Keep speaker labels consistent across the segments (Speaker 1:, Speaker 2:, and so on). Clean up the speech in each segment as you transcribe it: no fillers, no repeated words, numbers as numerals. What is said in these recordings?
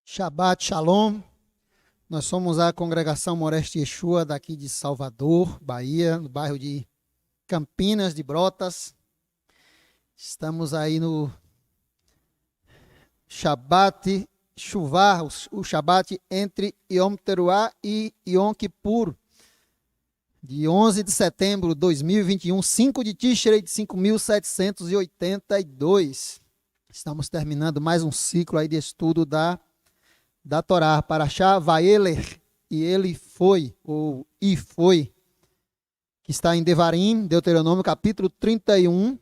Speaker 1: Shabbat Shalom. Nós somos a congregação Moreste Yeshua daqui de Salvador, Bahia, no bairro de Campinas de Brotas. Estamos aí no Shabbat Shuvah, o Shabbat entre Yom Teruah e Yom Kippur, de 11 de setembro de 2021, 5 de Tishrei de 5.782. Estamos terminando mais um ciclo aí de estudo da Torá, Parashá Vayeler, e ele foi, ou e foi, que está em Devarim, Deuteronômio, capítulo 31,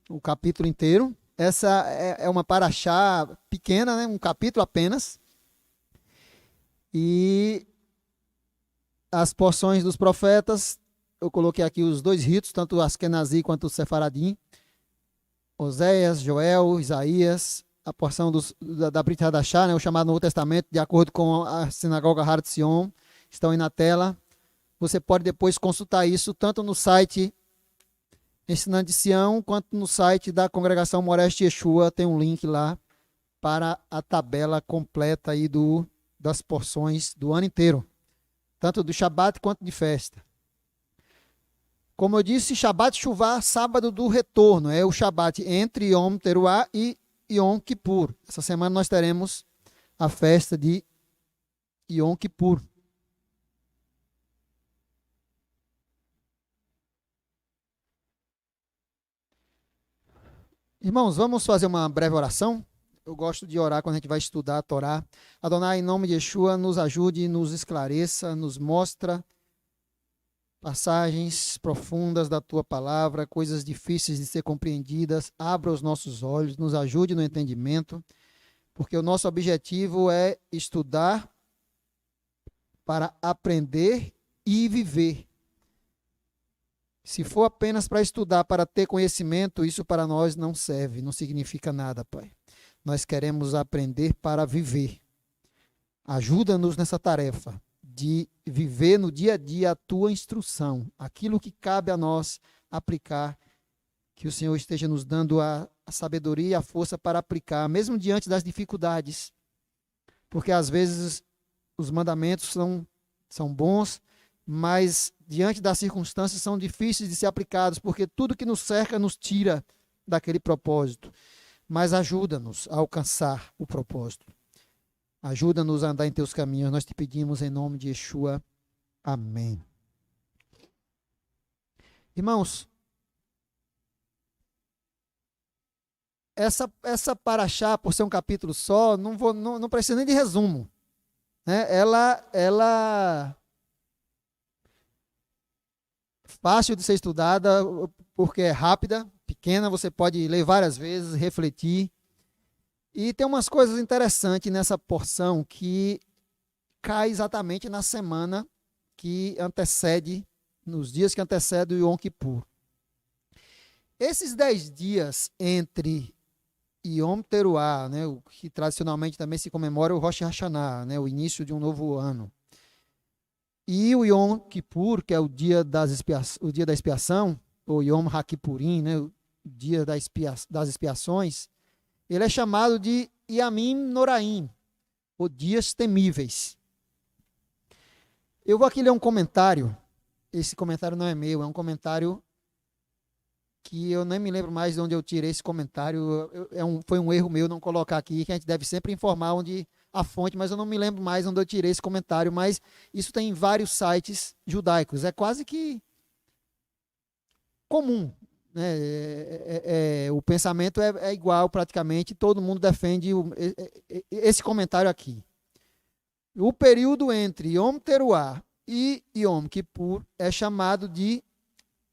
Speaker 1: o capítulo inteiro. Essa é uma Parashá pequena, né? Um capítulo apenas. E as porções dos profetas, eu coloquei aqui os dois ritos, tanto o Askenazi quanto o Sefaradim, Oséias, Joel, Isaías, a porção da Brit Hadashah, né, o chamado Novo Testamento, de acordo com a Sinagoga Har Tzion, estão aí na tela. Você pode depois consultar isso, tanto no site Ensinando de Sião, quanto no site da Congregação Moreste Yeshua, tem um link lá para a tabela completa aí das porções do ano inteiro, tanto do Shabat quanto de festa. Como eu disse, Shabbat Shuvah, sábado do retorno, é o Shabat entre Yom Teruah e Yom Kippur. Essa semana nós teremos a festa de Yom Kippur. Irmãos, vamos fazer uma breve oração? Eu gosto de orar quando a gente vai estudar a Torá. Adonai, em nome de Yeshua, nos ajude, nos esclareça, nos mostra passagens profundas da Tua Palavra, coisas difíceis de ser compreendidas. Abra os nossos olhos, nos ajude no entendimento, porque o nosso objetivo é estudar para aprender e viver. Se for apenas para estudar, para ter conhecimento, isso para nós não serve, não significa nada, Pai. Nós queremos aprender para viver. Ajuda-nos nessa tarefa de viver no dia a dia a Tua instrução, aquilo que cabe a nós aplicar, que o Senhor esteja nos dando a sabedoria e a força para aplicar, mesmo diante das dificuldades, porque às vezes os mandamentos são bons, mas diante das circunstâncias são difíceis de ser aplicados, porque tudo que nos cerca nos tira daquele propósito. Mas ajuda-nos a alcançar o propósito. Ajuda-nos a andar em teus caminhos. Nós te pedimos em nome de Yeshua. Amém. Irmãos, essa Parashá, por ser um capítulo só, não precisa nem de resumo, né? Ela fácil de ser estudada, porque é rápida, pequena, você pode ler várias vezes, refletir. E tem umas coisas interessantes nessa porção que cai exatamente na semana que antecede, nos dias que antecedem o Yom Kippur. Esses 10 dias entre Yom Teruah, né, o que tradicionalmente também se comemora o Rosh Hashanah, né, o início de um novo ano, e o Yom Kippur, que é o dia da expiação, ou Yom HaKippurim, né, o dia das expiações, ele é chamado de Yamim Noraim, ou dias temíveis. Eu vou aqui ler um comentário. Esse comentário não é meu, é um comentário que eu nem me lembro mais de onde eu tirei esse comentário. Foi um erro meu não colocar aqui, que a gente deve sempre informar onde a fonte, mas eu não me lembro mais onde eu tirei esse comentário, mas isso tem em vários sites judaicos. É quase que comum, né? O pensamento é igual praticamente, todo mundo defende esse comentário aqui. O período entre Yom Teruah e Yom Kippur é chamado de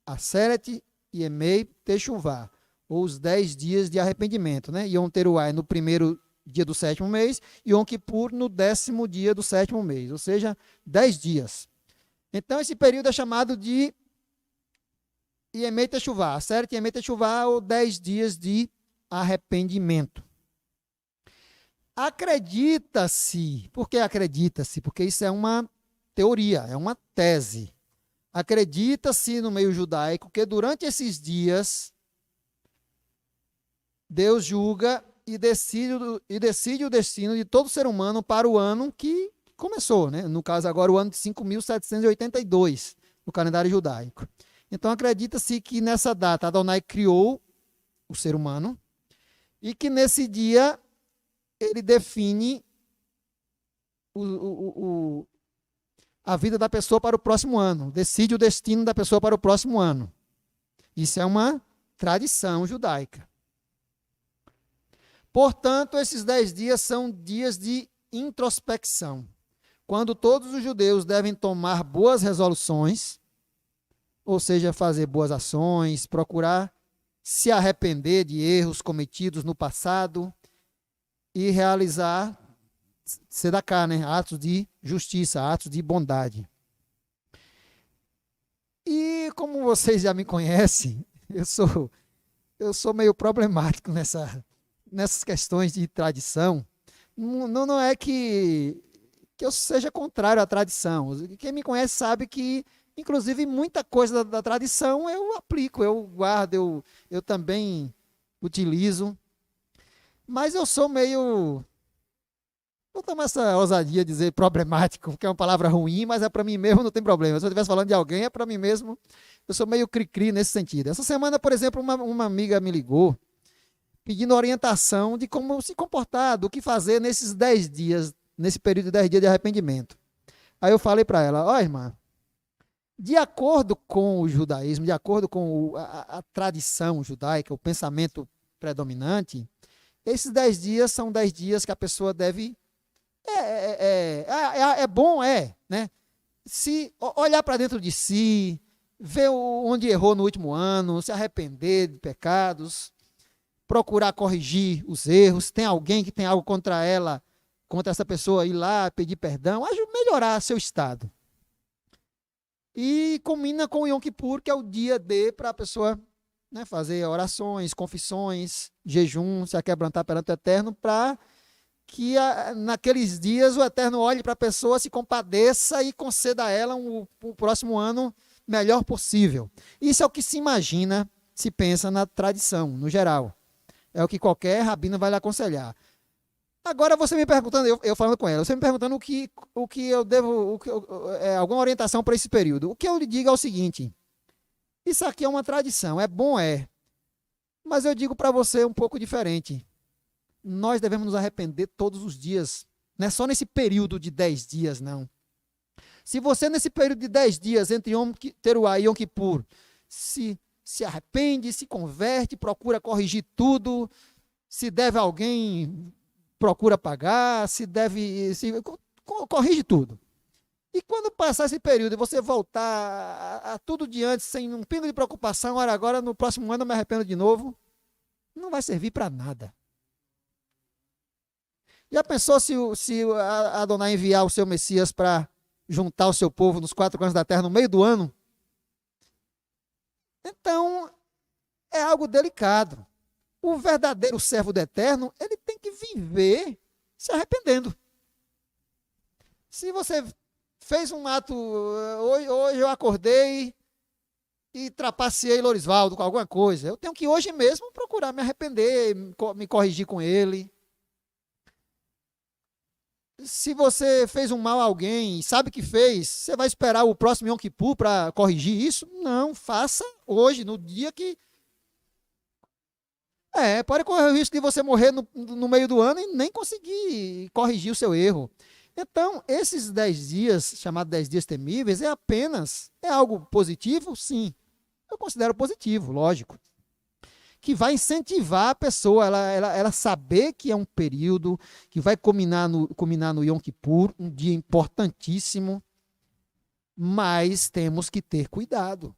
Speaker 1: Aseret Yemei Teshuvah, ou os 10 dias de arrependimento, né? Yom Teruah é no primeiro dia do 7º mês, e Yom Kippur no 10º dia do 7º mês, ou seja, 10 dias. Então esse período é chamado de Yemei Teshuvah, Aseret Yemei Teshuvah, ou 10 dias de arrependimento. Acredita-se, por que acredita-se? Porque isso é uma teoria, é uma tese. Acredita-se no meio judaico que durante esses dias Deus julga decide o destino de todo ser humano para o ano que começou, né? No caso agora o ano de 5.782 no calendário judaico. Então acredita-se que nessa data Adonai criou o ser humano e que nesse dia ele define a vida da pessoa para o próximo ano, decide o destino da pessoa para o próximo ano. Isso é uma tradição judaica. Portanto, esses 10 dias são dias de introspecção, quando todos os judeus devem tomar boas resoluções, ou seja, fazer boas ações, procurar se arrepender de erros cometidos no passado e realizar tzedakah, né? Atos de justiça, atos de bondade. E como vocês já me conhecem, eu sou meio problemático nessas questões de tradição. Não é que eu seja contrário à tradição. Quem me conhece sabe que, inclusive, muita coisa da tradição eu aplico, eu guardo, eu também utilizo. Mas eu sou meio... Vou tomar essa ousadia de dizer problemático, porque é uma palavra ruim, mas é para mim mesmo, não tem problema. Se eu estivesse falando de alguém, é para mim mesmo. Eu sou meio cri-cri nesse sentido. Essa semana, por exemplo, uma amiga me ligou pedindo orientação de como se comportar, do que fazer nesses 10 dias, nesse período de 10 dias de arrependimento. Aí eu falei para ela, ó irmã, de acordo com o judaísmo, de acordo com a tradição judaica, o pensamento predominante, esses 10 dias são 10 dias que a pessoa deve... É bom, né? Se olhar para dentro de si, ver onde errou no último ano, se arrepender de pecados, procurar corrigir os erros, tem alguém que tem algo contra ela, contra essa pessoa, ir lá pedir perdão, melhorar seu estado. E combina com o Yom Kippur, que é o dia para a pessoa, né, fazer orações, confissões, jejum, se aquebrantar perante o Eterno, para que naqueles dias o Eterno olhe para a pessoa, se compadeça e conceda a ela um próximo ano melhor possível. Isso é o que se imagina, se pensa na tradição, no geral. É o que qualquer rabino vai lhe aconselhar. Agora você me perguntando, eu falando com ela, você me perguntando o que eu devo, alguma orientação para esse período. O que eu lhe digo é o seguinte, isso aqui é uma tradição, é bom, mas eu digo para você um pouco diferente. Nós devemos nos arrepender todos os dias, não é só nesse período de 10 dias, não. Se você nesse período de 10 dias, entre Yom Teruah e Yom Kippur, se arrepende, se converte, procura corrigir tudo, se deve a alguém, procura pagar, corrige tudo. E quando passar esse período e você voltar a tudo de antes, sem um pingo de preocupação, olha, agora no próximo ano eu me arrependo de novo, não vai servir para nada. Já pensou se a Adonai enviar o seu Messias para juntar o seu povo nos 4 cantos da terra no meio do ano? Então, é algo delicado. O verdadeiro servo do Eterno, ele tem que viver se arrependendo. Se você fez um ato, hoje eu acordei e trapaceei Lorisvaldo com alguma coisa, eu tenho que hoje mesmo procurar me arrepender, me corrigir com ele. Se você fez um mal a alguém e sabe que fez, você vai esperar o próximo Yom Kippur para corrigir isso? Não, faça hoje, no dia que... pode correr o risco de você morrer no meio do ano e nem conseguir corrigir o seu erro. Então, esses 10 dias, chamados 10 dias temíveis, é algo positivo? Sim. Eu considero positivo, lógico. Que vai incentivar a pessoa, ela saber que é um período que vai culminar no Yom Kippur, um dia importantíssimo, mas temos que ter cuidado.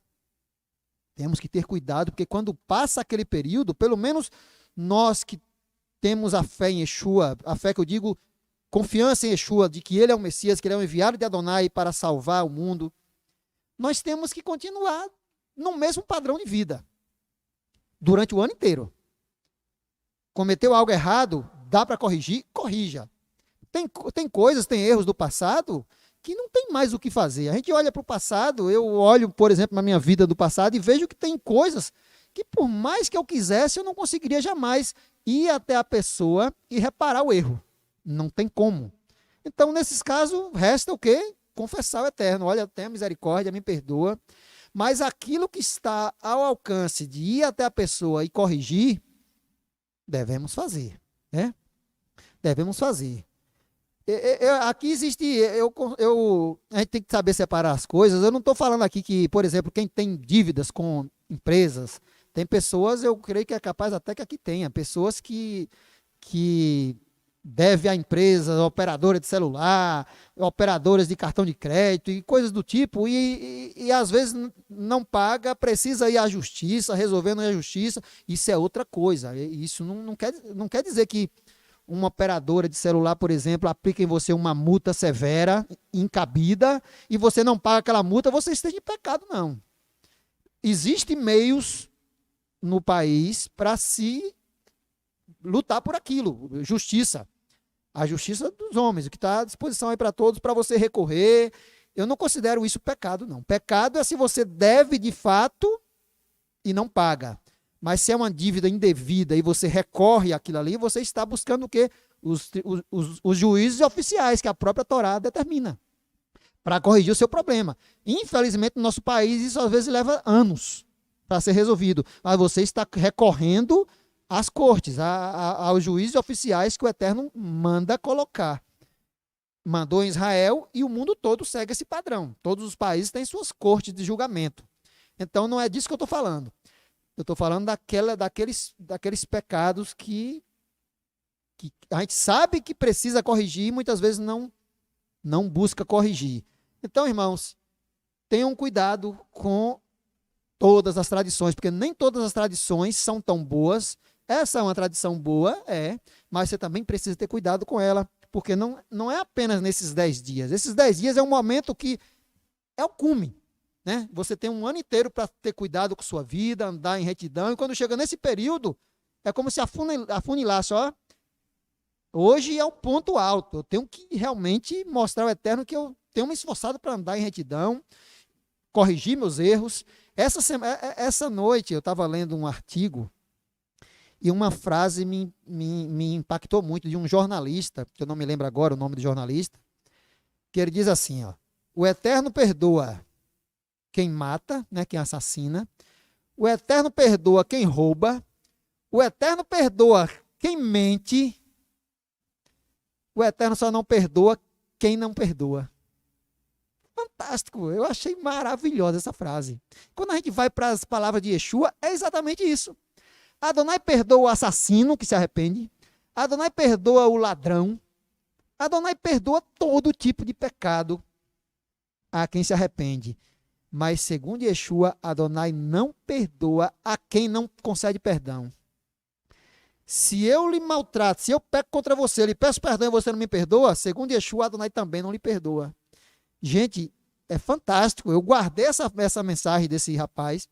Speaker 1: Temos que ter cuidado, porque quando passa aquele período, pelo menos nós que temos a fé em Yeshua, a fé que eu digo, confiança em Yeshua, de que ele é o Messias, que ele é o enviado de Adonai para salvar o mundo, nós temos que continuar no mesmo padrão de vida. Durante o ano inteiro. Cometeu algo errado, dá para corrigir? Corrija. Tem coisas, tem erros do passado que não tem mais o que fazer. A gente olha para o passado, eu olho, por exemplo, na minha vida do passado e vejo que tem coisas que por mais que eu quisesse, eu não conseguiria jamais ir até a pessoa e reparar o erro. Não tem como. Então, nesses casos, resta o quê? Confessar o Eterno. Olha, tenha misericórdia, me perdoa. Mas aquilo que está ao alcance de ir até a pessoa e corrigir, devemos fazer, né? Devemos fazer. Aqui existe, a gente tem que saber separar as coisas. Eu não estou falando aqui que, por exemplo, quem tem dívidas com empresas, tem pessoas, eu creio que é capaz até que aqui tenha, pessoas que deve a empresas, operadoras de celular, operadoras de cartão de crédito e coisas do tipo, e às vezes não paga, precisa ir à justiça, resolvendo a justiça, isso é outra coisa. Isso não quer dizer que uma operadora de celular, por exemplo, aplica em você uma multa severa, incabida, e você não paga aquela multa, você esteja em pecado, não. Existem meios no país para se lutar por aquilo, justiça. A justiça dos homens, o que está à disposição aí para todos, para você recorrer. Eu não considero isso pecado, não. Pecado é se você deve de fato e não paga. Mas se é uma dívida indevida e você recorre àquilo ali, você está buscando o quê? Os juízes oficiais que a própria Torá determina para corrigir o seu problema. Infelizmente, no nosso país, isso às vezes leva anos para ser resolvido. Mas você está recorrendo às cortes, aos juízes oficiais que o Eterno manda colocar. Mandou em Israel e o mundo todo segue esse padrão. Todos os países têm suas cortes de julgamento. Então, não é disso que eu estou falando. Eu estou falando daqueles pecados que a gente sabe que precisa corrigir e muitas vezes não busca corrigir. Então, irmãos, tenham cuidado com todas as tradições, porque nem todas as tradições são tão boas. Essa é uma tradição boa, mas você também precisa ter cuidado com ela, porque não é apenas nesses 10 dias. Esses 10 dias é um momento que é o cume. Né? Você tem um ano inteiro para ter cuidado com sua vida, andar em retidão, e quando chega nesse período, é como se afunilasse, ó. Hoje é o ponto alto, eu tenho que realmente mostrar ao Eterno que eu tenho me esforçado para andar em retidão, corrigir meus erros. Essa noite eu estava lendo um artigo e uma frase me impactou muito, de um jornalista, que eu não me lembro agora o nome do jornalista, que ele diz assim, ó: o Eterno perdoa quem mata, né, quem assassina. O Eterno perdoa quem rouba. O Eterno perdoa quem mente. O Eterno só não perdoa quem não perdoa. Fantástico, eu achei maravilhosa essa frase. Quando a gente vai para as palavras de Yeshua, é exatamente isso. Adonai perdoa o assassino que se arrepende. Adonai perdoa o ladrão. Adonai perdoa todo tipo de pecado a quem se arrepende. Mas, segundo Yeshua, Adonai não perdoa a quem não concede perdão. Se eu lhe maltrato, se eu peco contra você, lhe peço perdão e você não me perdoa, segundo Yeshua, Adonai também não lhe perdoa. Gente, é fantástico. Eu guardei essa mensagem desse rapaz,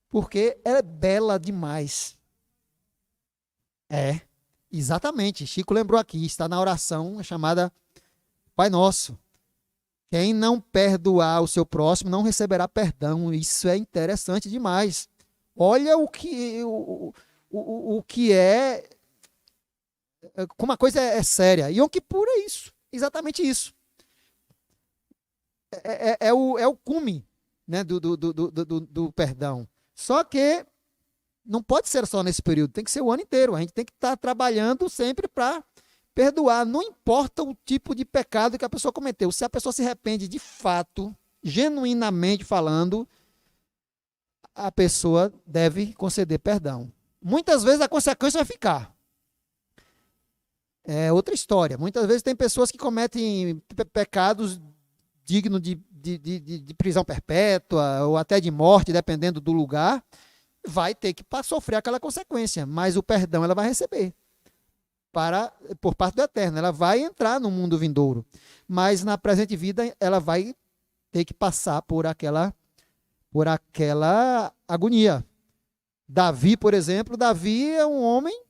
Speaker 1: porque ela é bela demais. Exatamente. Chico lembrou aqui, está na oração chamada Pai Nosso. Quem não perdoar o seu próximo não receberá perdão. Isso é interessante demais. Olha o que é, como a coisa é séria. Yom Kippur é isso, exatamente isso. É o cume, né, do perdão. Só que não pode ser só nesse período, tem que ser o ano inteiro. A gente tem que estar trabalhando sempre para perdoar, não importa o tipo de pecado que a pessoa cometeu. Se a pessoa se arrepende de fato, genuinamente falando, a pessoa deve conceder perdão. Muitas vezes a consequência vai ficar. É outra história. Muitas vezes tem pessoas que cometem pecados dignos de prisão perpétua ou até de morte, dependendo do lugar, vai ter que sofrer aquela consequência, mas o perdão ela vai receber. Por parte do Eterno, ela vai entrar no mundo vindouro, mas na presente vida ela vai ter que passar por aquela agonia. Davi, por exemplo, Davi é um homem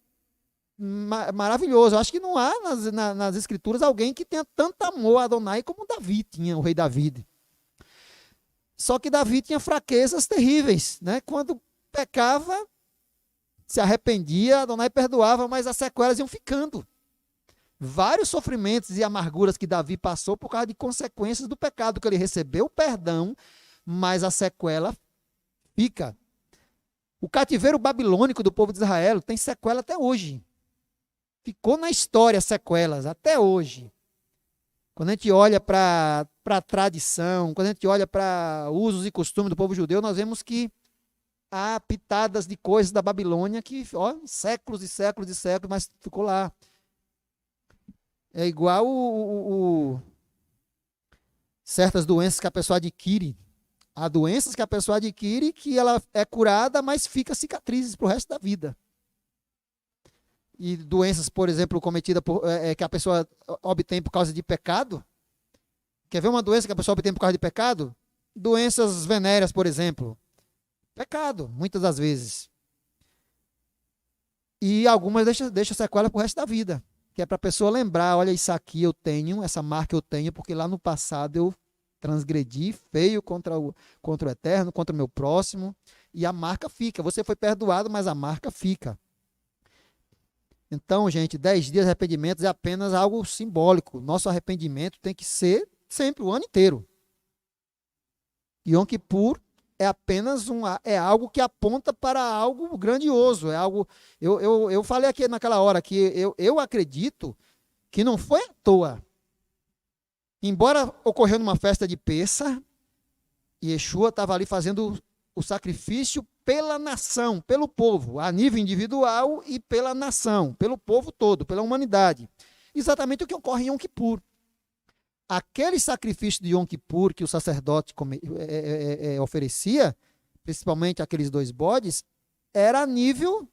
Speaker 1: maravilhoso. Eu acho que não há nas escrituras alguém que tenha tanto amor a Adonai como Davi tinha, o rei Davi. Só que Davi tinha fraquezas terríveis, né? Quando pecava, se arrependia, Adonai perdoava, mas as sequelas iam ficando. Vários sofrimentos e amarguras que Davi passou por causa de consequências do pecado, que ele recebeu o perdão, mas a sequela fica. O cativeiro babilônico do povo de Israel tem sequela até hoje. Ficou na história sequelas, até hoje. Quando a gente olha para a tradição, quando a gente olha para usos e costumes do povo judeu, nós vemos que há pitadas de coisas da Babilônia que, ó, séculos e séculos e séculos, mas ficou lá. É igual certas doenças que a pessoa adquire. Há doenças que a pessoa adquire que ela é curada, mas fica cicatrizes para o resto da vida. E doenças, por exemplo, cometidas que a pessoa obtém por causa de pecado. Quer ver uma doença que a pessoa obtém por causa de pecado? Doenças venéreas, por exemplo. Pecado, muitas das vezes. E algumas deixam sequela para o resto da vida. Que é para a pessoa lembrar, olha, isso aqui eu tenho, essa marca eu tenho, porque lá no passado eu transgredi feio contra o eterno, contra o meu próximo, e a marca fica. Você foi perdoado, mas a marca fica. Então, gente, 10 dias de arrependimento é apenas algo simbólico. Nosso arrependimento tem que ser sempre, o ano inteiro. Yom Kippur é apenas algo que aponta para algo grandioso. É algo. Eu falei aqui naquela hora que eu acredito que não foi à toa. Embora ocorreu numa festa de Pêssar, Yeshua estava ali fazendo o sacrifício pela nação, pelo povo, a nível individual e pela nação, pelo povo todo, pela humanidade. Exatamente o que ocorre em Yom Kippur. Aquele sacrifício de Yom Kippur que o sacerdote oferecia, principalmente aqueles 2 bodes, era a nível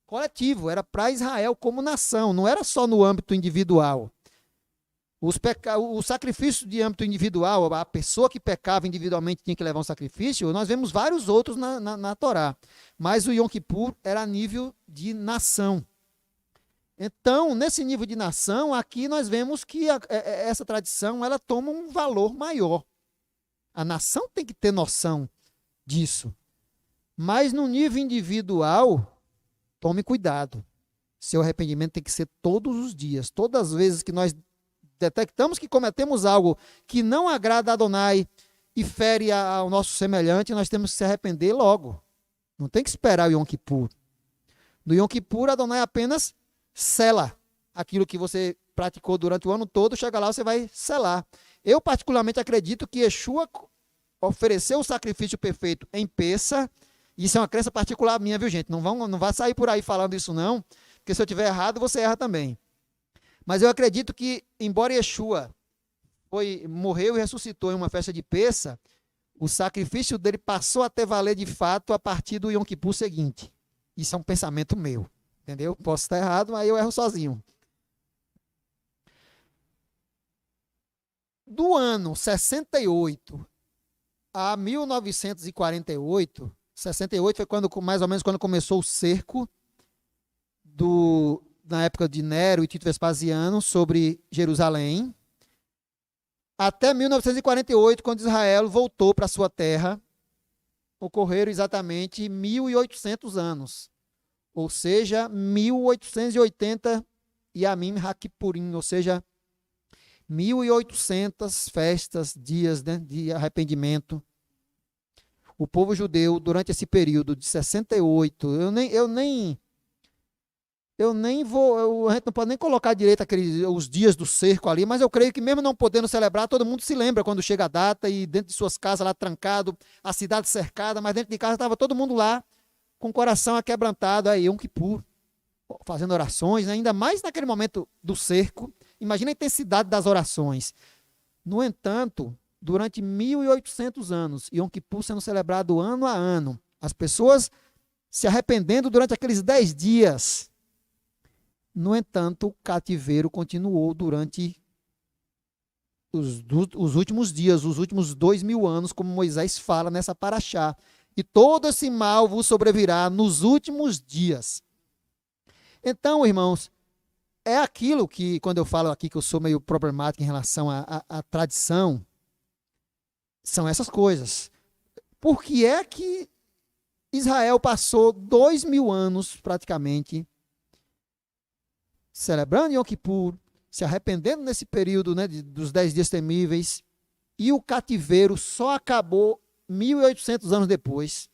Speaker 1: coletivo, era para Israel como nação, não era só no âmbito individual. O sacrifício de âmbito individual, a pessoa que pecava individualmente tinha que levar um sacrifício, nós vemos vários outros na Torá. Mas o Yom Kippur era a nível de nação. Então, nesse nível de nação, aqui nós vemos que essa tradição ela toma um valor maior. A nação tem que ter noção disso. Mas no nível individual, tome cuidado. Seu arrependimento tem que ser todos os dias. Todas as vezes que nós detectamos que cometemos algo que não agrada a Adonai e fere ao nosso semelhante, nós temos que se arrepender logo. Não tem que esperar o Yom Kippur. No Yom Kippur, Adonai apenas sela aquilo que você praticou durante o ano todo, chega lá, você vai selar. Eu particularmente acredito que Yeshua ofereceu o sacrifício perfeito em Pêssar. Isso é uma crença particular minha, viu, gente? Não vá sair por aí falando isso não, porque se eu tiver errado, você erra também. Mas eu acredito que, embora Yeshua morreu e ressuscitou em uma festa de Pêssar, o sacrifício dele passou a ter valer de fato a partir do Yom Kippur seguinte. Isso é um pensamento meu, entendeu? Posso estar errado, mas eu erro sozinho. Do ano 68 a 1948, 68 foi mais ou menos quando começou o cerco na época de Nero e Tito Vespasiano sobre Jerusalém, até 1948, quando Israel voltou para sua terra, ocorreram exatamente 1.800 anos, ou seja, 1880 Yamim HaKippurim, ou seja, 1.800 festas, dias, né, de arrependimento. O povo judeu, durante esse período de 68, a gente não pode nem colocar direito os dias do cerco ali, mas eu creio que mesmo não podendo celebrar, todo mundo se lembra quando chega a data e dentro de suas casas lá trancado, a cidade cercada, mas dentro de casa estava todo mundo lá com o coração aquebrantado, aí Yom Kippur, fazendo orações, né? Ainda mais naquele momento do cerco. Imagina a intensidade das orações. No entanto, durante 1.800 anos, Yom Kippur sendo celebrado ano a ano, as pessoas se arrependendo durante aqueles 10 dias. No entanto, o cativeiro continuou durante os últimos dias, os últimos 2.000 anos, como Moisés fala nessa paraxá. E todo esse mal vos sobrevirá nos últimos dias. Então, irmãos, é aquilo que, quando eu falo aqui que eu sou meio problemático em relação à tradição, são essas coisas. Por que é que Israel passou 2000 anos, praticamente, celebrando Yom Kippur, se arrependendo nesse período, né, dos 10 dias temíveis, e o cativeiro só acabou 1800 anos depois.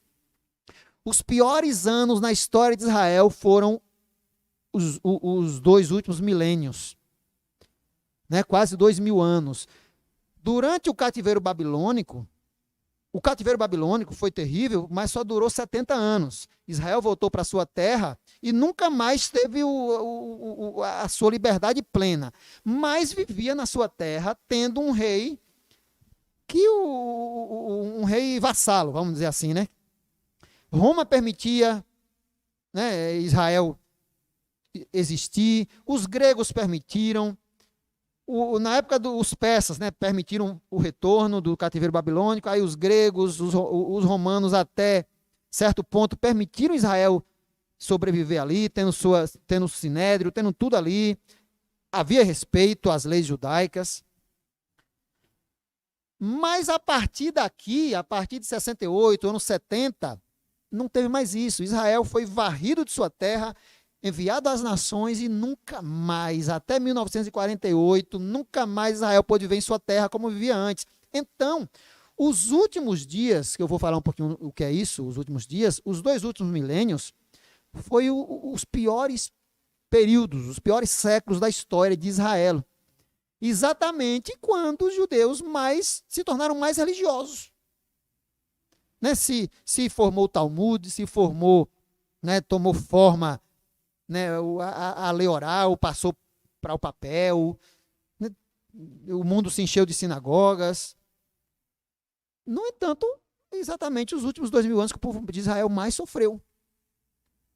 Speaker 1: Os piores anos na história de Israel foram os 2 últimos milênios, né, quase 2000 anos. Durante o cativeiro babilônico foi terrível, mas só durou 70 anos. Israel voltou para sua terra e nunca mais teve a sua liberdade plena, mas vivia na sua terra tendo um rei, um rei vassalo, vamos dizer assim, né? Roma permitia, né, Israel existir, os gregos permitiram, na época dos persas, né, permitiram o retorno do cativeiro babilônico, aí os gregos, os romanos até certo ponto permitiram Israel sobreviver ali, tendo sinédrio, tendo tudo ali, havia respeito às leis judaicas. Mas a partir daqui, a partir de 68, anos 70, não teve mais isso. Israel foi varrido de sua terra, enviado às nações e nunca mais, até 1948, nunca mais Israel pôde viver em sua terra como vivia antes. Então, os últimos dias, que eu vou falar um pouquinho o que é isso, os últimos dias, os 2 últimos milênios, foi os piores períodos, os piores séculos da história de Israel. Exatamente quando os judeus se tornaram mais religiosos. Né? Se formou o Talmud, se formou, né, tomou forma, né, a lei oral, passou para o papel, né, o mundo se encheu de sinagogas. No entanto, exatamente os últimos 2000 anos que o povo de Israel mais sofreu.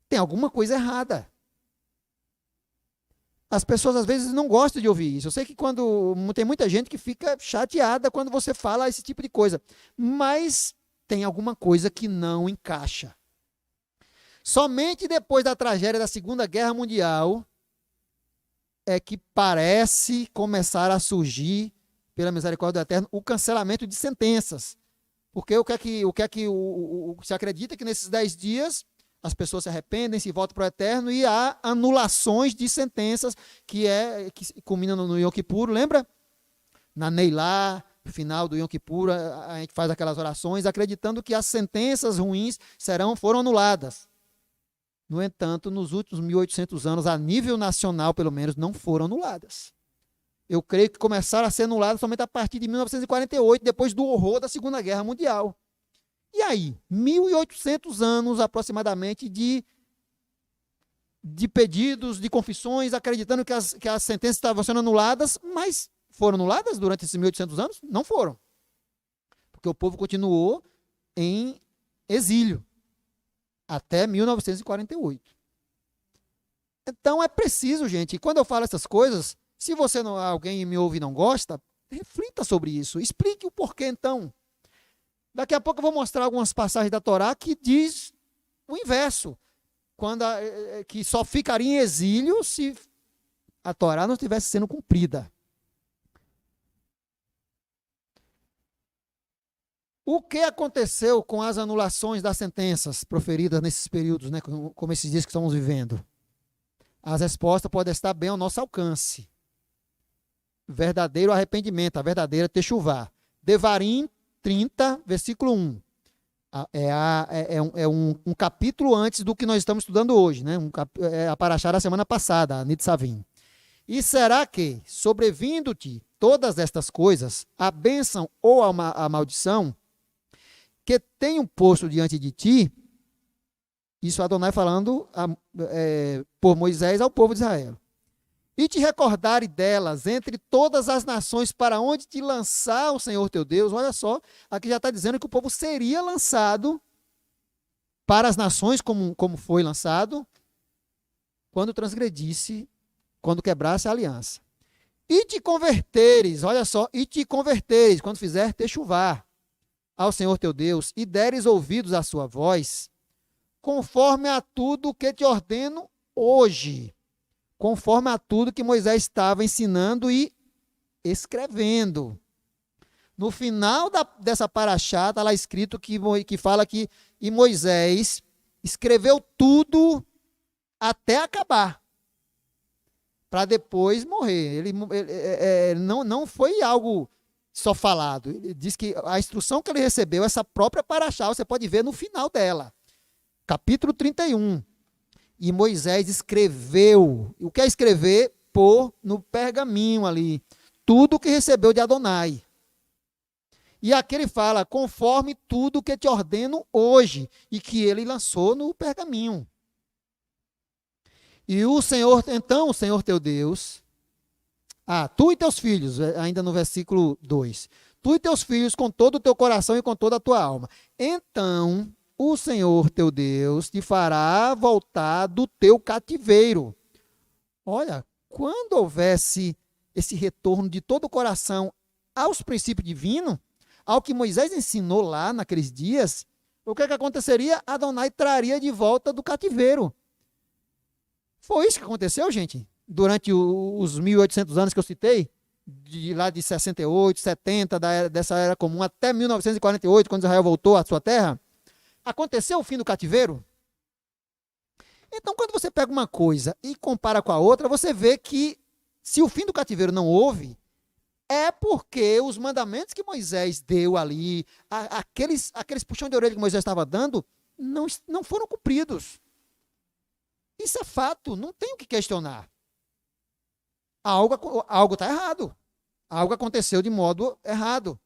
Speaker 1: Tem alguma coisa errada. As pessoas às vezes não gostam de ouvir isso. Eu sei que tem muita gente que fica chateada quando você fala esse tipo de coisa, mas tem alguma coisa que não encaixa. Somente depois da tragédia da Segunda Guerra Mundial é que parece começar a surgir, pela misericórdia do Eterno, o cancelamento de sentenças. Porque se acredita que nesses 10 dias as pessoas se arrependem, se voltam para o Eterno e há anulações de sentenças que culminam no Yom Kippur, lembra? Na Neilá, no final do Yom Kippur, a gente faz aquelas orações acreditando que as sentenças ruins foram anuladas. No entanto, nos últimos 1800 anos, a nível nacional, pelo menos, não foram anuladas. Eu creio que começaram a ser anuladas somente a partir de 1948, depois do horror da Segunda Guerra Mundial. E aí, 1.800 anos aproximadamente de pedidos, de confissões, acreditando que as sentenças estavam sendo anuladas, mas foram anuladas durante esses 1.800 anos? Não foram. Porque o povo continuou em exílio até 1948. Então é preciso, gente, e quando eu falo essas coisas, se alguém me ouve e não gosta, reflita sobre isso, explique o porquê então. Daqui a pouco eu vou mostrar algumas passagens da Torá que diz o inverso, que só ficaria em exílio se a Torá não estivesse sendo cumprida. O que aconteceu com as anulações das sentenças proferidas nesses períodos, né, como esses dias que estamos vivendo? As respostas podem estar bem ao nosso alcance. Verdadeiro arrependimento, a verdadeira techuvá. Devarim 30, versículo 1. É um capítulo antes do que nós estamos estudando hoje, né? A paraxá da semana passada, a Nitzavim. E será que, sobrevindo-te todas estas coisas, a bênção ou a maldição, que tenham posto diante de ti, isso Adonai falando por Moisés ao povo de Israel, e te recordare delas entre todas as nações para onde te lançar o Senhor teu Deus. Olha só, aqui já está dizendo que o povo seria lançado para as nações como foi lançado, quando transgredisse, quando quebrasse a aliança. E te converteres, olha só, quando fizer techuvá ao Senhor teu Deus, e deres ouvidos à sua voz, conforme a tudo que te ordeno hoje, conforme a tudo que Moisés estava ensinando e escrevendo. No final dessa paraxá, está lá escrito que fala que e Moisés escreveu tudo até acabar, para depois morrer. Ele não foi algo só falado. Ele diz que a instrução que ele recebeu, essa própria paraxá, você pode ver no final dela. Capítulo 31. E Moisés escreveu. O que é escrever? Pôr no pergaminho ali. Tudo o que recebeu de Adonai. E aqui ele fala, conforme tudo que te ordeno hoje. E que ele lançou no pergaminho. E o Senhor, então, o Senhor teu Deus... tu e teus filhos, ainda no versículo 2. Tu e teus filhos com todo o teu coração e com toda a tua alma. Então, o Senhor teu Deus te fará voltar do teu cativeiro. Olha, quando houvesse esse retorno de todo o coração aos princípios divinos, ao que Moisés ensinou lá naqueles dias, o que aconteceria? Adonai traria de volta do cativeiro. Foi isso que aconteceu, gente? Durante os 1800 anos que eu citei, de lá de 68, 70, dessa era comum, até 1948, quando Israel voltou à sua terra, aconteceu o fim do cativeiro? Então, quando você pega uma coisa e compara com a outra, você vê que se o fim do cativeiro não houve, é porque os mandamentos que Moisés deu ali, aqueles puxões de orelha que Moisés estava dando, não foram cumpridos. Isso é fato, não tem o que questionar. Algo está errado. Algo aconteceu de modo errado.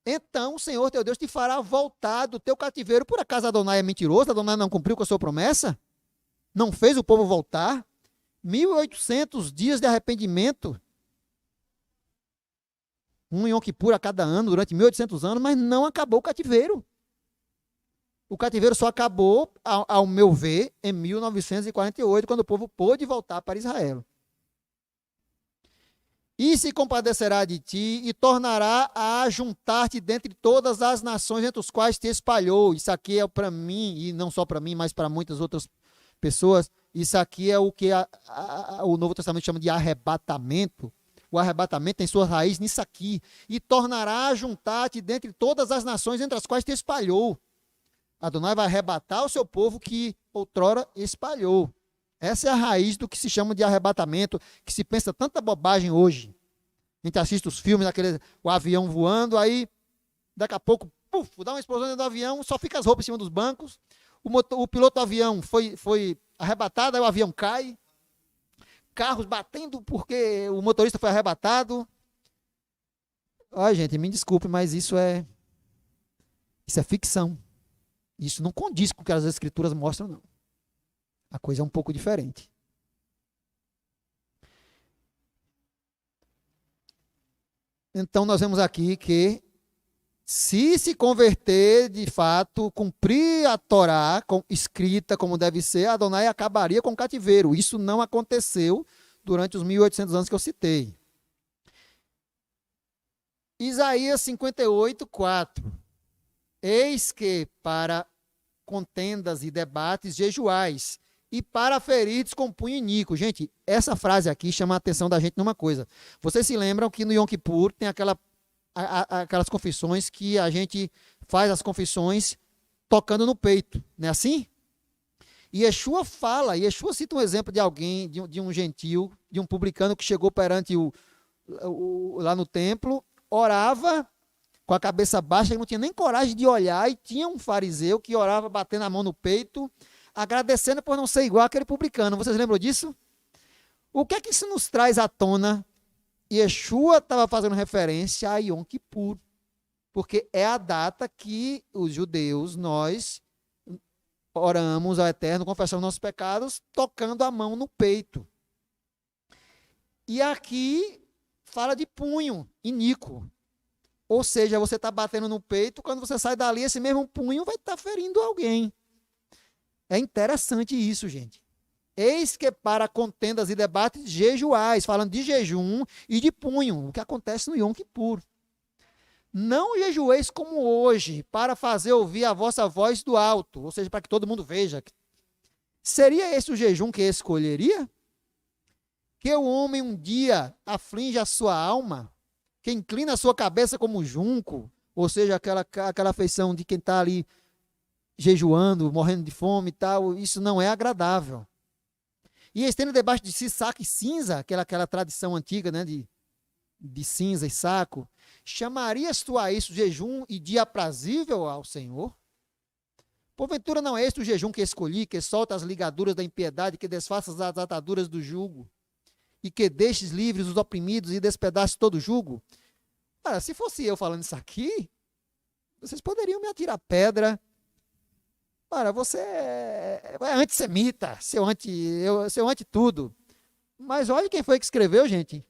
Speaker 1: Então o Senhor teu Deus te fará voltar do teu cativeiro. Por acaso Adonai é mentiroso? Adonai não cumpriu com a sua promessa? Não fez o povo voltar? 1800 dias de arrependimento. Um Yom Kippur a cada ano, durante 1800 anos, mas não acabou o cativeiro. O cativeiro só acabou, ao meu ver, em 1948, quando o povo pôde voltar para Israel. E se compadecerá de ti e tornará a juntar-te dentre todas as nações entre os quais te espalhou. Isso aqui é para mim, e não só para mim, mas para muitas outras pessoas. Isso aqui é o que o Novo Testamento chama de arrebatamento. O arrebatamento tem sua raiz nisso aqui. E tornará a juntar-te dentre todas as nações entre as quais te espalhou. Adonai vai arrebatar o seu povo que outrora espalhou. Essa é a raiz do que se chama de arrebatamento, que se pensa tanta bobagem hoje. A gente assiste os filmes, o avião voando, aí daqui a pouco, dá uma explosão dentro do avião, só fica as roupas em cima dos bancos, o piloto do avião foi arrebatado, aí o avião cai, carros batendo porque o motorista foi arrebatado. Ai, gente, me desculpe, mas isso é ficção. Isso não condiz com o que as escrituras mostram, não. A coisa é um pouco diferente. Então, nós vemos aqui que, se converter, de fato, cumprir a Torá escrita como deve ser, Adonai acabaria com o cativeiro. Isso não aconteceu durante os 1800 anos que eu citei. Isaías 58, 4. Eis que para contendas e debates jejuais, e para ferirdes com punho iníquo. Gente, essa frase aqui chama a atenção da gente numa coisa. Vocês se lembram que no Yom Kippur tem aquelas confissões que a gente faz as confissões tocando no peito, não é assim? E Yeshua cita um exemplo de alguém, de um gentil, de um publicano que chegou perante lá no templo, orava com a cabeça baixa, e não tinha nem coragem de olhar, e tinha um fariseu que orava batendo a mão no peito, agradecendo por não ser igual àquele publicano. Vocês lembram disso? O que é que isso nos traz à tona? Yeshua estava fazendo referência a Yom Kippur, porque é a data que os judeus, nós oramos ao Eterno, confessamos nossos pecados, tocando a mão no peito. E aqui fala de punho iníquo. Ou seja, você está batendo no peito, quando você sai dali, esse mesmo punho vai estar ferindo alguém. É interessante isso, gente. Eis que para contendas e debates jejuais, falando de jejum e de punho, o que acontece no Yom Kippur. Não jejueis como hoje, para fazer ouvir a vossa voz do alto, ou seja, para que todo mundo veja. Seria esse o jejum que escolheria? Que o homem um dia aflige a sua alma, que inclina a sua cabeça como junco, ou seja, aquela afeição de quem está ali jejuando, morrendo de fome e tal, isso não é agradável. E estende debaixo de si saco e cinza, aquela tradição antiga, né, de cinza e saco. Chamarias tu a isso jejum e dia aprazível ao Senhor? Porventura não é este o jejum que escolhi, que solta as ligaduras da impiedade, que desfaça as ataduras do jugo, e que deixes livres os oprimidos e despedaces todo o jugo? Cara, se fosse eu falando isso aqui, vocês poderiam me atirar pedra. Cara, você é antissemita, seu anti tudo. Mas olha quem foi que escreveu, gente.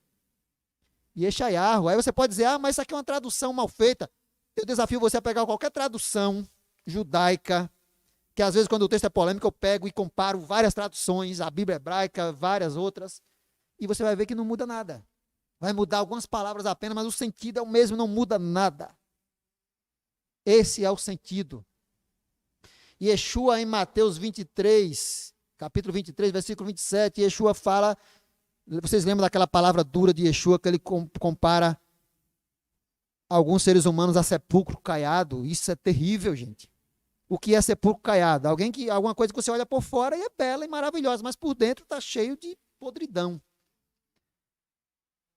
Speaker 1: Yeshayahu. Aí você pode dizer, mas isso aqui é uma tradução mal feita. Eu desafio você a pegar qualquer tradução judaica, que às vezes quando o texto é polêmico eu pego e comparo várias traduções, a Bíblia hebraica, várias outras, e você vai ver que não muda nada. Vai mudar algumas palavras apenas, mas o sentido é o mesmo, não muda nada. Esse é o sentido. Yeshua em Mateus 23, capítulo 23, versículo 27, Yeshua fala, vocês lembram daquela palavra dura de Yeshua, que ele compara alguns seres humanos a sepulcro caiado? Isso é terrível, gente. O que é sepulcro caiado? Alguma coisa que você olha por fora e é bela e maravilhosa, mas por dentro está cheio de podridão.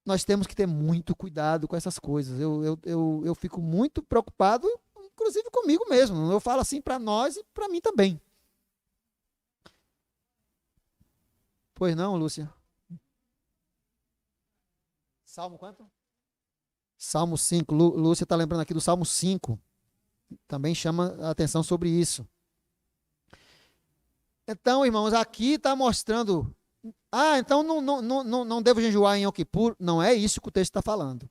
Speaker 1: Nós temos que ter muito cuidado com essas coisas. Eu fico muito preocupado, inclusive comigo mesmo. Eu falo assim para nós e para mim também. Pois não, Lúcia? Salmo quanto? Salmo 5. Lúcia está lembrando aqui do Salmo 5. Também chama a atenção sobre isso. Então, irmãos, aqui está mostrando... então não devo jejuar em Yom Kippur. Não é isso que o texto está falando.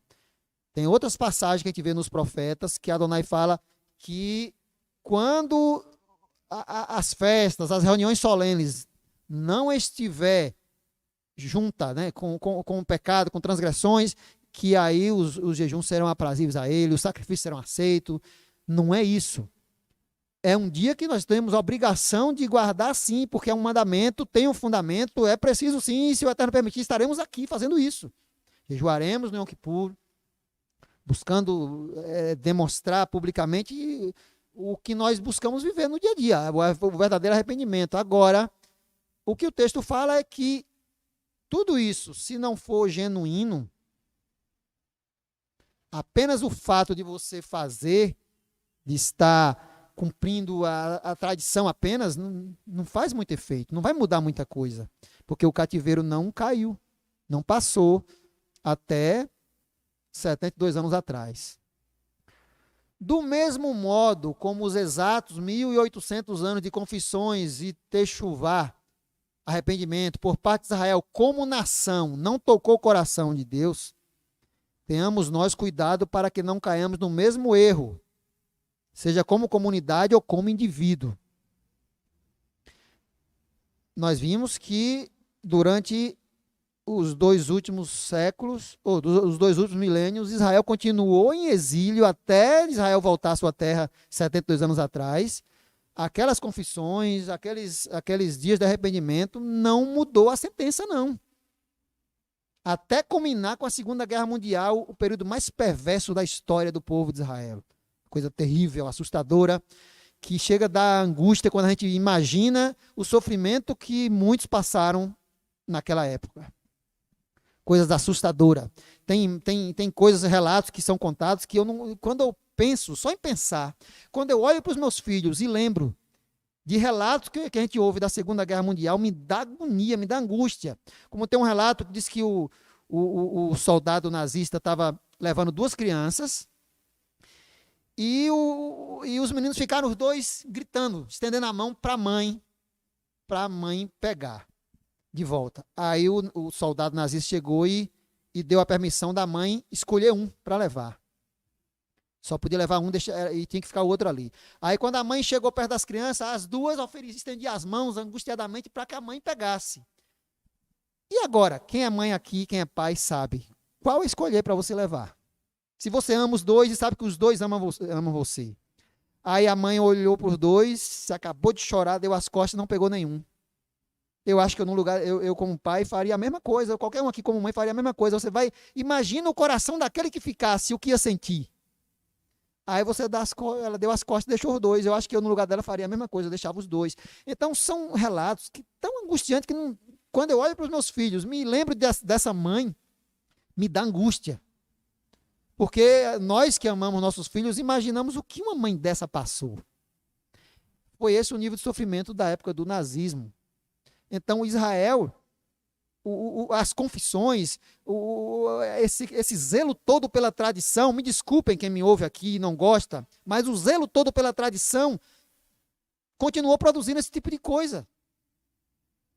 Speaker 1: Tem outras passagens que a gente vê nos profetas, que Adonai fala que quando as festas, as reuniões solenes não estiver junta, né, com o pecado, com transgressões, que aí os jejuns serão aprazíveis a ele, os sacrifícios serão aceitos. Não é isso. É um dia que nós temos a obrigação de guardar sim, porque é um mandamento, tem um fundamento, é preciso sim, e se o Eterno permitir, estaremos aqui fazendo isso. Jejuaremos no Yom Kippur, buscando demonstrar publicamente o que nós buscamos viver no dia a dia, o verdadeiro arrependimento. Agora, o que o texto fala é que tudo isso, se não for genuíno, apenas o fato de você fazer, de estar cumprindo a tradição apenas, não faz muito efeito, não vai mudar muita coisa, porque o cativeiro não caiu, não passou até 72 anos atrás. Do mesmo modo como os exatos 1.800 anos de confissões e techuvá, arrependimento, por parte de Israel como nação, não tocou o coração de Deus, tenhamos nós cuidado para que não caiamos no mesmo erro, seja como comunidade ou como indivíduo. Nós vimos que durante os 2 últimos séculos, ou os 2 últimos milênios, Israel continuou em exílio até Israel voltar à sua terra 72 anos atrás. Aquelas confissões, aqueles dias de arrependimento, não mudou a sentença, não. Até culminar com a Segunda Guerra Mundial, o período mais perverso da história do povo de Israel. Coisa terrível, assustadora, que chega a dar angústia quando a gente imagina o sofrimento que muitos passaram naquela época. Coisas assustadoras. Tem coisas, relatos que são contados que quando eu penso, só em pensar, quando eu olho para os meus filhos e lembro de relatos que a gente ouve da Segunda Guerra Mundial, me dá agonia, me dá angústia. Como tem um relato que diz que o soldado nazista estava levando 2 crianças e os meninos ficaram os 2 gritando, estendendo a mão para a mãe pegar de volta. Aí o soldado nazista chegou e deu a permissão da mãe escolher um para levar. Só podia levar um e tinha que ficar o outro ali. Aí quando a mãe chegou perto das crianças, as 2 estendiam as mãos angustiadamente para que a mãe pegasse. E agora, quem é mãe aqui, quem é pai, sabe qual escolher para você levar. Se você ama os 2 e sabe que os 2 amam você. Aí a mãe olhou para os 2, se acabou de chorar, deu as costas e não pegou nenhum. Eu acho que eu, no lugar, eu como pai faria a mesma coisa, qualquer um aqui como mãe faria a mesma coisa. Você vai, imagina o coração daquele que ficasse, o que ia sentir. Aí você dá ela deu as costas e deixou os dois. Eu acho que eu, no lugar dela, faria a mesma coisa, eu deixava os dois. Então, são relatos que tão angustiantes que não, quando eu olho para os meus filhos, me lembro dessa mãe, me dá angústia. Porque nós que amamos nossos filhos, imaginamos o que uma mãe dessa passou. Foi esse o nível de sofrimento da época do nazismo. Então, Israel, as confissões, esse zelo todo pela tradição, me desculpem quem me ouve aqui e não gosta, mas o zelo todo pela tradição continuou produzindo esse tipo de coisa.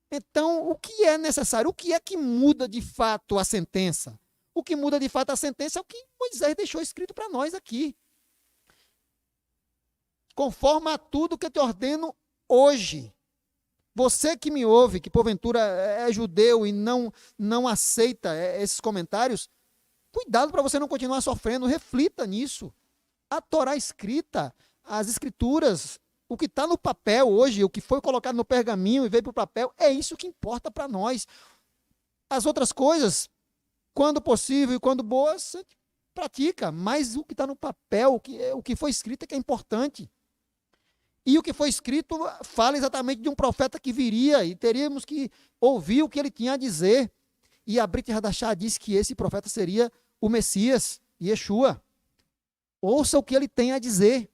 Speaker 1: Então, o que é necessário? O que é que muda de fato a sentença? O que muda de fato a sentença é o que Moisés deixou escrito para nós aqui. Conforme a tudo que eu te ordeno hoje. Você que me ouve, que porventura é judeu e não aceita esses comentários, cuidado para você não continuar sofrendo, reflita nisso. A Torá escrita, as escrituras, o que está no papel hoje, o que foi colocado no pergaminho e veio para o papel, é isso que importa para nós. As outras coisas, quando possível e quando boas, pratica, mas o que está no papel, o que foi escrito é que é importante. E o que foi escrito fala exatamente de um profeta que viria e teríamos que ouvir o que ele tinha a dizer. E a Brit Hadashah diz que esse profeta seria o Messias, Yeshua. Ouça o que ele tem a dizer.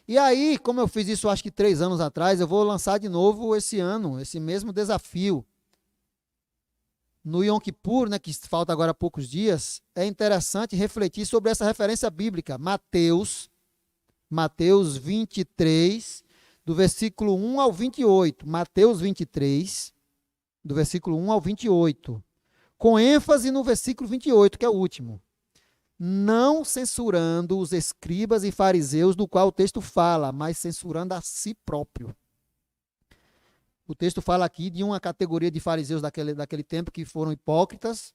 Speaker 1: E aí, como eu fiz isso acho que 3 anos atrás, eu vou lançar de novo esse ano, esse mesmo desafio. No Yom Kippur, né, que falta agora poucos dias, é interessante refletir sobre essa referência bíblica. Mateus 23, do versículo 1 ao 28. Mateus 23, do versículo 1 ao 28. Com ênfase no versículo 28, que é o último. Não censurando os escribas e fariseus, do qual o texto fala, mas censurando a si próprio. O texto fala aqui de uma categoria de fariseus daquele tempo que foram hipócritas.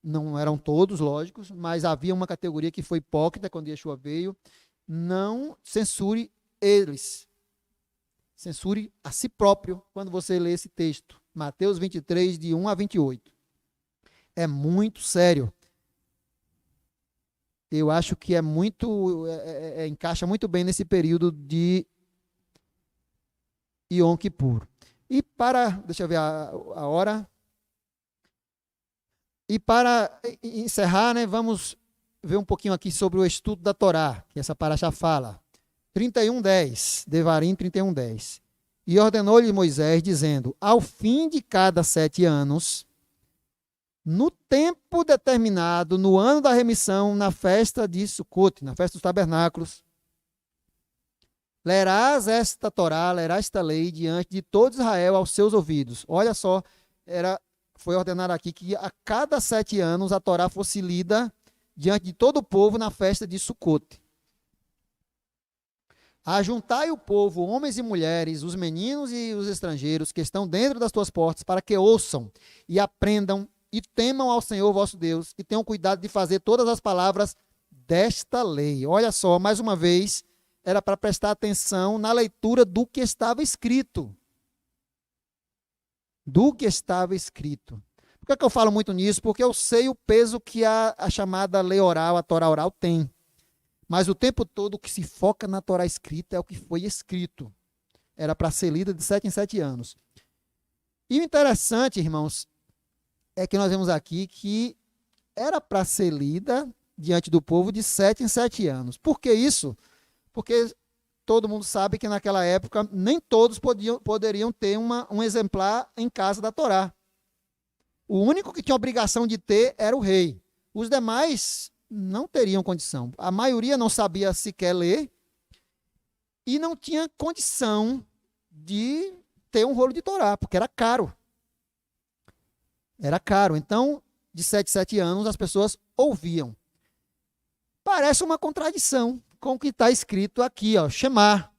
Speaker 1: Não eram todos, lógicos, mas havia uma categoria que foi hipócrita quando Yeshua veio. Não censure eles. Censure a si próprio quando você lê esse texto. Mateus 23, de 1 a 28. É muito sério. Eu acho que encaixa muito bem nesse período de Yom Kippur. E deixa eu ver a hora. E para encerrar, né, vamos ver um pouquinho aqui sobre o estudo da Torá, que essa paraxá fala. 31:10, Devarim 31:10. E ordenou-lhe Moisés, dizendo, ao fim de cada 7 anos, no tempo determinado, no ano da remissão, na festa de Sucote, na festa dos tabernáculos, lerás esta Torá, lerás esta lei diante de todo Israel aos seus ouvidos. Olha só, foi ordenado aqui que a cada 7 anos a Torá fosse lida diante de todo o povo na festa de Sucote. Ajuntai o povo, homens e mulheres, os meninos e os estrangeiros que estão dentro das tuas portas, para que ouçam e aprendam e temam ao Senhor vosso Deus e tenham cuidado de fazer todas as palavras desta lei. Olha só, mais uma vez, era para prestar atenção na leitura do que estava escrito. Do que estava escrito. Por que eu falo muito nisso? Porque eu sei o peso que a chamada lei oral, a Torá oral tem. Mas o tempo todo o que se foca na Torá escrita é o que foi escrito. Era para ser lida de 7 em 7 anos. E o interessante, irmãos, é que nós vemos aqui que era para ser lida diante do povo de 7 em 7 anos. Por que isso? Porque todo mundo sabe que naquela época nem todos poderiam ter um exemplar em casa da Torá. O único que tinha obrigação de ter era o rei. Os demais não teriam condição. A maioria não sabia sequer ler e não tinha condição de ter um rolo de Torá, porque era caro. Era caro. Então, de 7 em 7 anos, as pessoas ouviam. Parece uma contradição com o que está escrito aqui, ó, Shemá.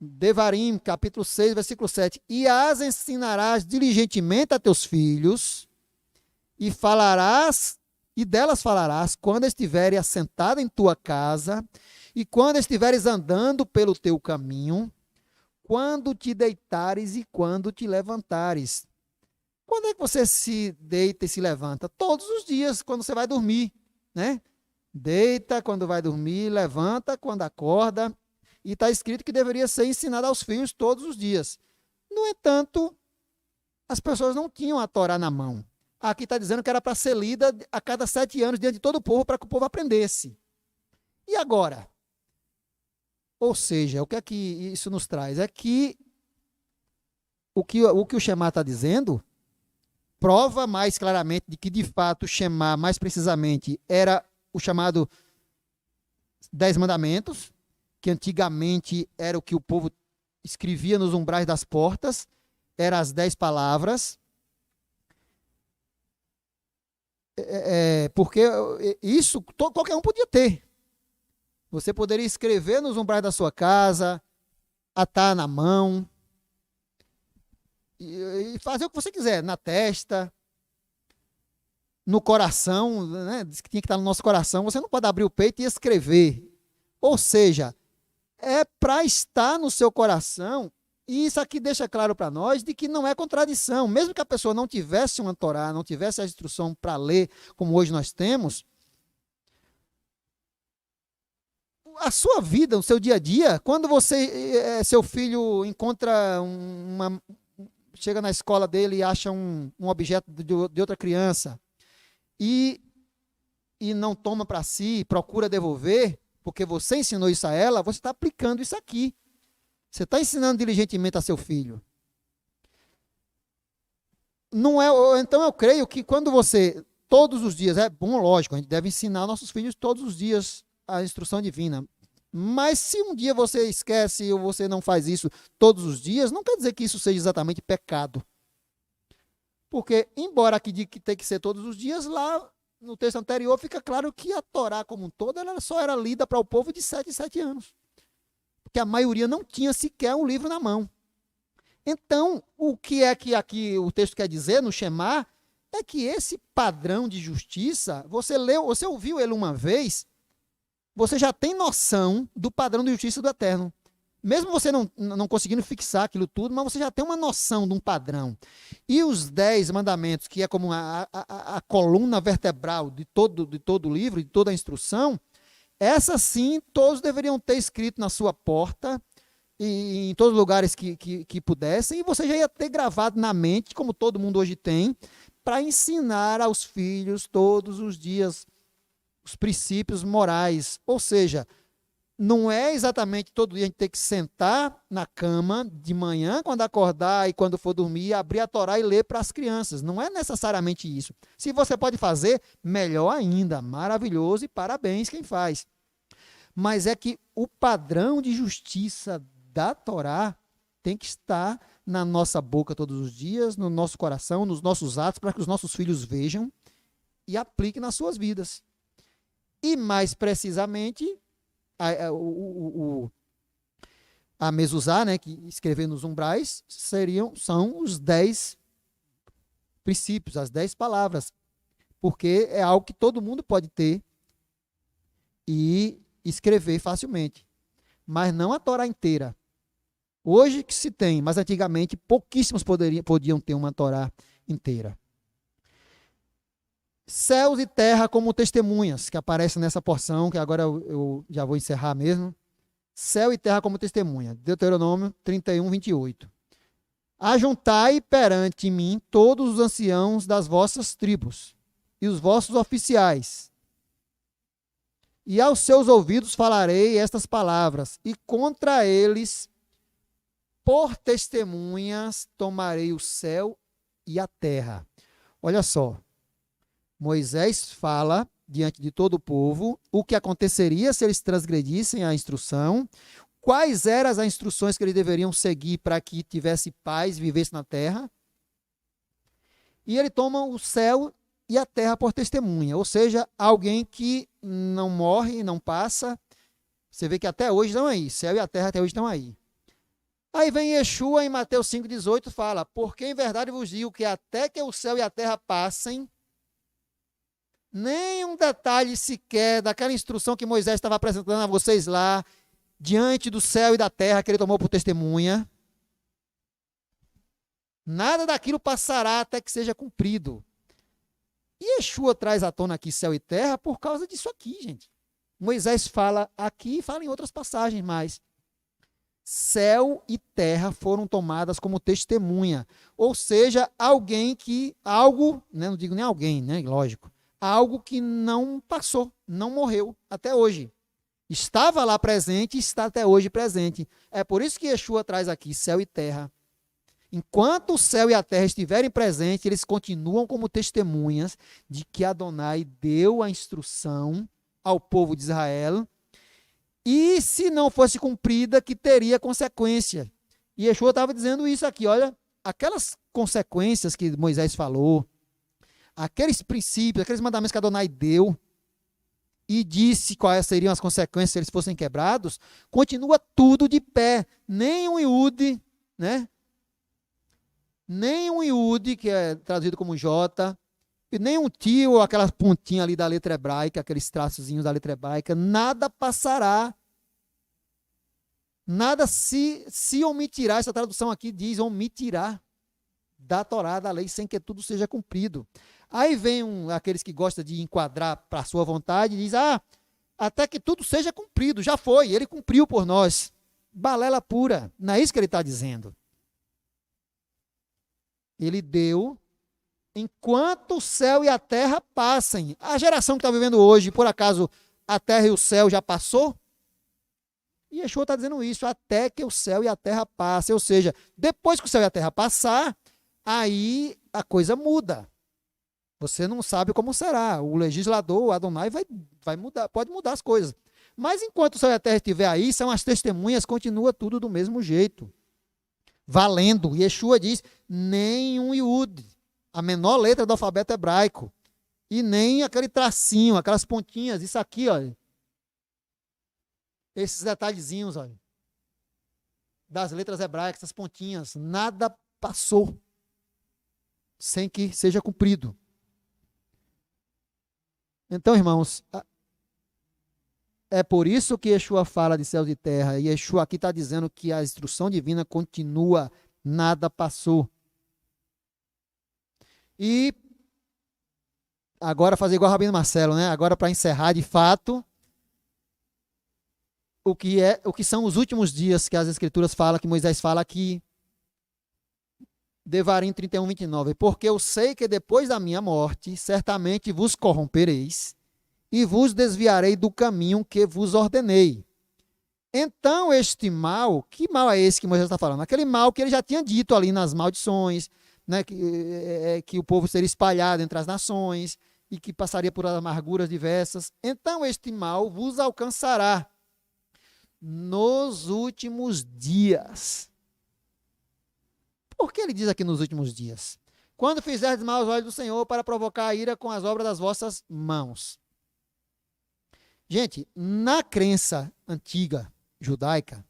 Speaker 1: Devarim, capítulo 6, versículo 7. E as ensinarás diligentemente a teus filhos, e e delas falarás quando estiveres assentado em tua casa e quando estiveres andando pelo teu caminho, quando te deitares e quando te levantares. Quando é que você se deita e se levanta? Todos os dias, quando você vai dormir, né? Deita quando vai dormir, levanta quando acorda, e está escrito que deveria ser ensinado aos filhos todos os dias. No entanto, as pessoas não tinham a Torá na mão. Aqui está dizendo que era para ser lida a cada 7 anos diante de todo o povo, para que o povo aprendesse. E agora? Ou seja, o que é que isso nos traz? É que o que o Shema está dizendo prova mais claramente de que, de fato, o Shema, mais precisamente, era o chamado 10 mandamentos, que antigamente era o que o povo escrevia nos umbrais das portas, eram as 10 palavras, porque isso qualquer um podia ter. Você poderia escrever nos umbrais da sua casa, atar na mão, e fazer o que você quiser, na testa, no coração, né? Diz que tinha que estar no nosso coração. Você não pode abrir o peito e escrever. Ou seja, é para estar no seu coração, e isso aqui deixa claro para nós de que não é contradição. Mesmo que a pessoa não tivesse uma Torá, não tivesse a instrução para ler, como hoje nós temos, a sua vida, o seu dia a dia, quando seu filho encontra chega na escola dele e acha um objeto de outra criança e não toma para si, procura devolver, porque você ensinou isso a ela, você está aplicando isso aqui. Você está ensinando diligentemente a seu filho. Não é, então eu creio que quando você, todos os dias, é bom, lógico, a gente deve ensinar nossos filhos todos os dias a instrução divina. Mas se um dia você esquece ou você não faz isso todos os dias, não quer dizer que isso seja exatamente pecado. Porque, embora aqui diga que tem que ser todos os dias, lá no texto anterior fica claro que a Torá como um todo, ela só era lida para o povo de 7 em 7 anos. Porque a maioria não tinha sequer um livro na mão. Então, o que é que aqui o texto quer dizer no Shema é que esse padrão de justiça, você ouviu ele uma vez, você já tem noção do padrão de justiça do Eterno. Mesmo você não conseguindo fixar aquilo tudo, mas você já tem uma noção de um padrão. E os 10 mandamentos, que é como a coluna vertebral de todo o livro, de toda a instrução, essa sim, todos deveriam ter escrito na sua porta, e em todos os lugares que pudessem, e você já ia ter gravado na mente, como todo mundo hoje tem, para ensinar aos filhos todos os dias os princípios morais. Ou seja, não é exatamente todo dia a gente ter que sentar na cama de manhã, quando acordar e quando for dormir, abrir a Torá e ler para as crianças. Não é necessariamente isso. Se você pode fazer, melhor ainda, maravilhoso e parabéns quem faz. Mas é que o padrão de justiça da Torá tem que estar na nossa boca todos os dias, no nosso coração, nos nossos atos, para que os nossos filhos vejam e apliquem nas suas vidas. E mais precisamente, a mezuzá, né, que escrever nos umbrais, são os 10 princípios, as 10 palavras, porque é algo que todo mundo pode ter e escrever facilmente, mas não a Torá inteira. Hoje que se tem, mas antigamente pouquíssimos podiam ter uma Torá inteira. Céus e terra como testemunhas, que aparecem nessa porção, que agora eu já vou encerrar mesmo. Céu e terra como testemunha. Deuteronômio 31, 28. Ajuntai perante mim todos os anciãos das vossas tribos e os vossos oficiais. E aos seus ouvidos falarei estas palavras, e contra eles, por testemunhas, tomarei o céu e a terra. Olha só. Moisés fala diante de todo o povo o que aconteceria se eles transgredissem a instrução, quais eram as instruções que eles deveriam seguir para que tivesse paz e vivesse na terra. E ele toma o céu e a terra por testemunha, ou seja, alguém que não morre, não passa. Você vê que até hoje estão aí, céu e a terra até hoje estão aí. Aí vem Yeshua em Mateus 5,18, fala, porque em verdade vos digo que até que o céu e a terra passem, Nem um detalhe sequer daquela instrução que Moisés estava apresentando a vocês lá, diante do céu e da terra, que ele tomou por testemunha. Nada daquilo passará até que seja cumprido. E Yeshua traz à tona aqui céu e terra por causa disso aqui, gente. Moisés fala aqui e fala em outras passagens, mas céu e terra foram tomadas como testemunha. Ou seja, alguém que, algo, né, não digo nem alguém, né, lógico, algo que não passou, não morreu até hoje. Estava lá presente e está até hoje presente. É por isso que Yeshua traz aqui céu e terra. Enquanto o céu e a terra estiverem presentes, eles continuam como testemunhas de que Adonai deu a instrução ao povo de Israel, e se não fosse cumprida, que teria consequência. E Yeshua estava dizendo isso aqui, olha, aquelas consequências que Moisés falou, aqueles princípios, aqueles mandamentos que Adonai deu, e disse quais seriam as consequências se eles fossem quebrados, continua tudo de pé. Nem um iude, né? Nem um iude, que é traduzido como J, e nem um tio, ou aquela pontinha ali da letra hebraica, aqueles traçozinhos da letra hebraica, nada passará. Nada se omitirá, essa tradução aqui diz omitirá da Torá, da lei, sem que tudo seja cumprido. Aí vem aqueles que gostam de enquadrar para a sua vontade e diz, até que tudo seja cumprido, já foi, ele cumpriu por nós. Balela pura, não é isso que ele está dizendo. Ele deu enquanto o céu e a terra passem. A geração que está vivendo hoje, por acaso a terra e o céu já passou? E Yeshua está dizendo isso, até que o céu e a terra passem. Ou seja, depois que o céu e a terra passar, aí a coisa muda. Você não sabe como será. O legislador, o Adonai, vai mudar, pode mudar as coisas. Mas enquanto o céu e a terra estiver aí, são as testemunhas, continua tudo do mesmo jeito. Valendo. Yeshua diz, nem um iud, a menor letra do alfabeto hebraico. E nem aquele tracinho, aquelas pontinhas, isso aqui, olha. Esses detalhezinhos, olha. Das letras hebraicas, essas pontinhas. Nada passou sem que seja cumprido. Então, irmãos, é por isso que Yeshua fala de céus e terra. E Yeshua aqui está dizendo que a instrução divina continua, nada passou. E agora fazer igual o Rabino Marcelo, né? Agora para encerrar de fato, o que são os últimos dias que as Escrituras falam, que Moisés fala aqui, Devarim 31, 29. Porque eu sei que depois da minha morte, certamente vos corrompereis e vos desviarei do caminho que vos ordenei. Então este mal, que mal é esse que Moisés está falando? Aquele mal que ele já tinha dito ali nas maldições, né, que o povo seria espalhado entre as nações e que passaria por amarguras diversas. Então este mal vos alcançará nos últimos dias. Por que ele diz aqui nos últimos dias? Quando fizerdes mal aos olhos do Senhor para provocar a ira com as obras das vossas mãos. Gente, na crença antiga judaica,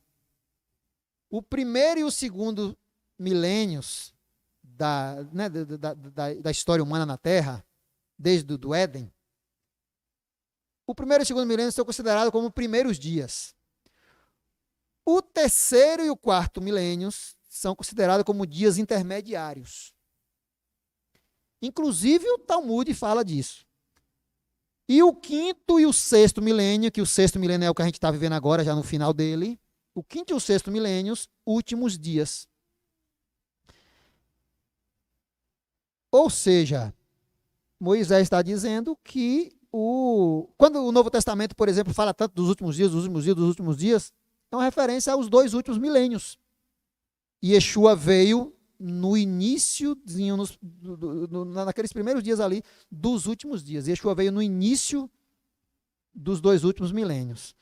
Speaker 1: o primeiro e o segundo milênios da história humana na Terra, desde o Éden, o primeiro e o segundo milênio são considerados como primeiros dias. O terceiro e o quarto milênios são considerados como dias intermediários. Inclusive o Talmud fala disso. E o quinto e o sexto milênio, que o sexto milênio é o que a gente está vivendo agora, já no final dele, o quinto e o sexto milênios, últimos dias. Ou seja, Moisés está dizendo que quando o Novo Testamento, por exemplo, fala tanto dos últimos dias, dos últimos dias, dos últimos dias, é uma referência aos 2 últimos milênios. E Yeshua veio no início, naqueles primeiros dias ali, dos últimos dias. Yeshua veio no início dos 2 últimos milênios.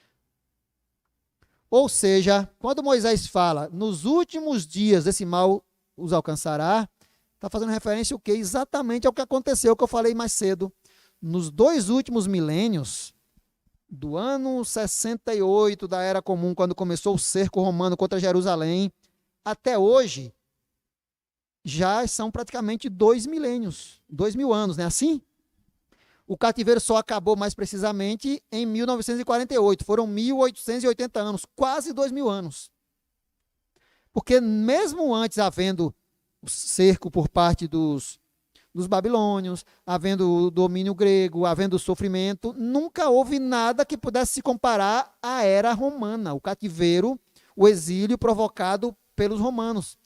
Speaker 1: Ou seja, quando Moisés fala, nos últimos dias esse mal os alcançará, está fazendo referência ao quê? Exatamente ao que aconteceu, que eu falei mais cedo. Nos 2 últimos milênios, do ano 68 da Era Comum, quando começou o cerco romano contra Jerusalém, até hoje, já são praticamente 2 milênios, 2000 anos, não é assim? O cativeiro só acabou mais precisamente em 1948. Foram 1880 anos, quase 2000 anos. Porque mesmo antes havendo o cerco por parte dos babilônios, havendo o domínio grego, havendo o sofrimento, nunca houve nada que pudesse se comparar à era romana, o cativeiro, o exílio provocado pelos romanos,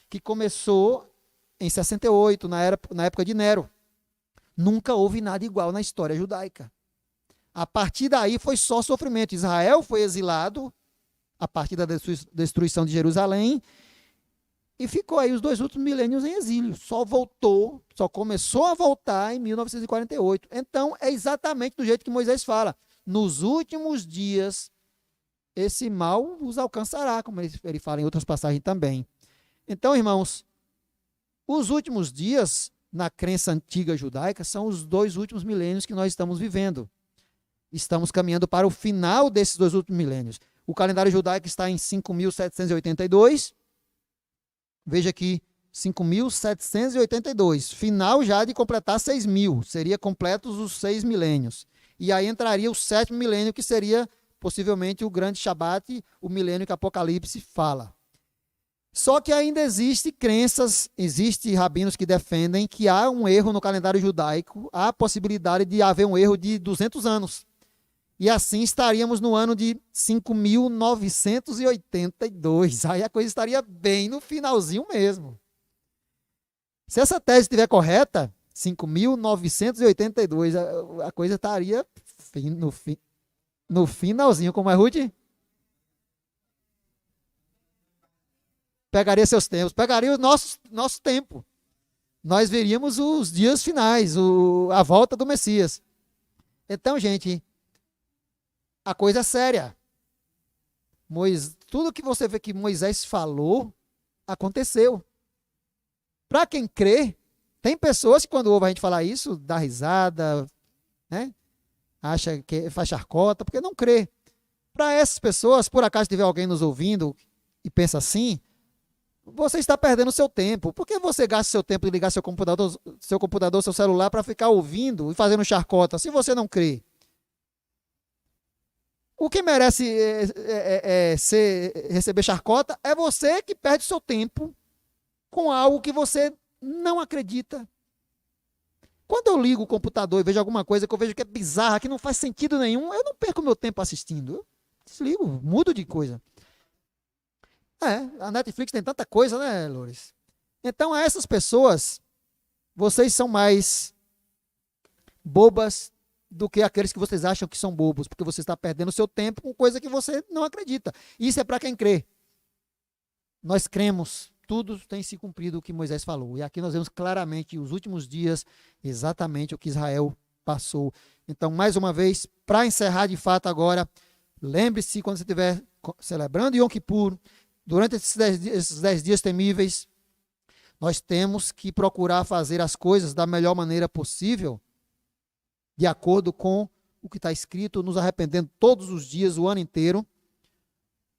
Speaker 1: que começou em 68, na época de Nero. Nunca houve nada igual na história judaica. A partir daí foi só sofrimento. Israel foi exilado a partir da destruição de Jerusalém e ficou aí os 2 últimos milênios em exílio. Só começou a voltar em 1948. Então, é exatamente do jeito que Moisés fala. Nos últimos dias, esse mal os alcançará, como ele fala em outras passagens também. Então, irmãos, os últimos dias, na crença antiga judaica, são os 2 últimos milênios que nós estamos vivendo. Estamos caminhando para o final desses 2 últimos milênios. O calendário judaico está em 5.782. Veja aqui, 5.782. Final já de completar 6.000. Seria completos os 6 milênios. E aí entraria o 7º milênio, que seria possivelmente o grande Shabat, o milênio que Apocalipse fala. Só que ainda existe crenças, existe rabinos que defendem que há um erro no calendário judaico, há a possibilidade de haver um erro de 200 anos. E assim estaríamos no ano de 5.982. Aí a coisa estaria bem no finalzinho mesmo. Se essa tese estiver correta, 5.982, a coisa estaria no finalzinho. Como é, Ruth? Pegaria seus tempos, pegaria o nosso tempo. Nós veríamos os dias finais, a volta do Messias. Então, gente, a coisa é séria. Tudo que você vê que Moisés falou, aconteceu. Para quem crê, tem pessoas que quando ouvem a gente falar isso, dá risada, né? Acha que faz charcota, porque não crê. Para essas pessoas, por acaso tiver alguém nos ouvindo e pensa assim, você está perdendo seu tempo. Por que você gasta seu tempo de ligar seu computador, seu celular para ficar ouvindo e fazendo charcota, se você não crê? O que merece receber charcota é você que perde seu tempo com algo que você não acredita. Quando eu ligo o computador e vejo alguma coisa que eu vejo que é bizarra, que não faz sentido nenhum, eu não perco meu tempo assistindo. Eu desligo, mudo de coisa. A Netflix tem tanta coisa, né, Loures? Então, a essas pessoas, vocês são mais bobas do que aqueles que vocês acham que são bobos, porque você está perdendo o seu tempo com coisa que você não acredita. Isso é para quem crê. Nós cremos, tudo tem se cumprido o que Moisés falou. E aqui nós vemos claramente os últimos dias, exatamente o que Israel passou. Então, mais uma vez, para encerrar de fato agora, lembre-se quando você estiver celebrando Yom Kippur, durante esses 10 dias temíveis, nós temos que procurar fazer as coisas da melhor maneira possível, de acordo com o que está escrito, nos arrependendo todos os dias, o ano inteiro,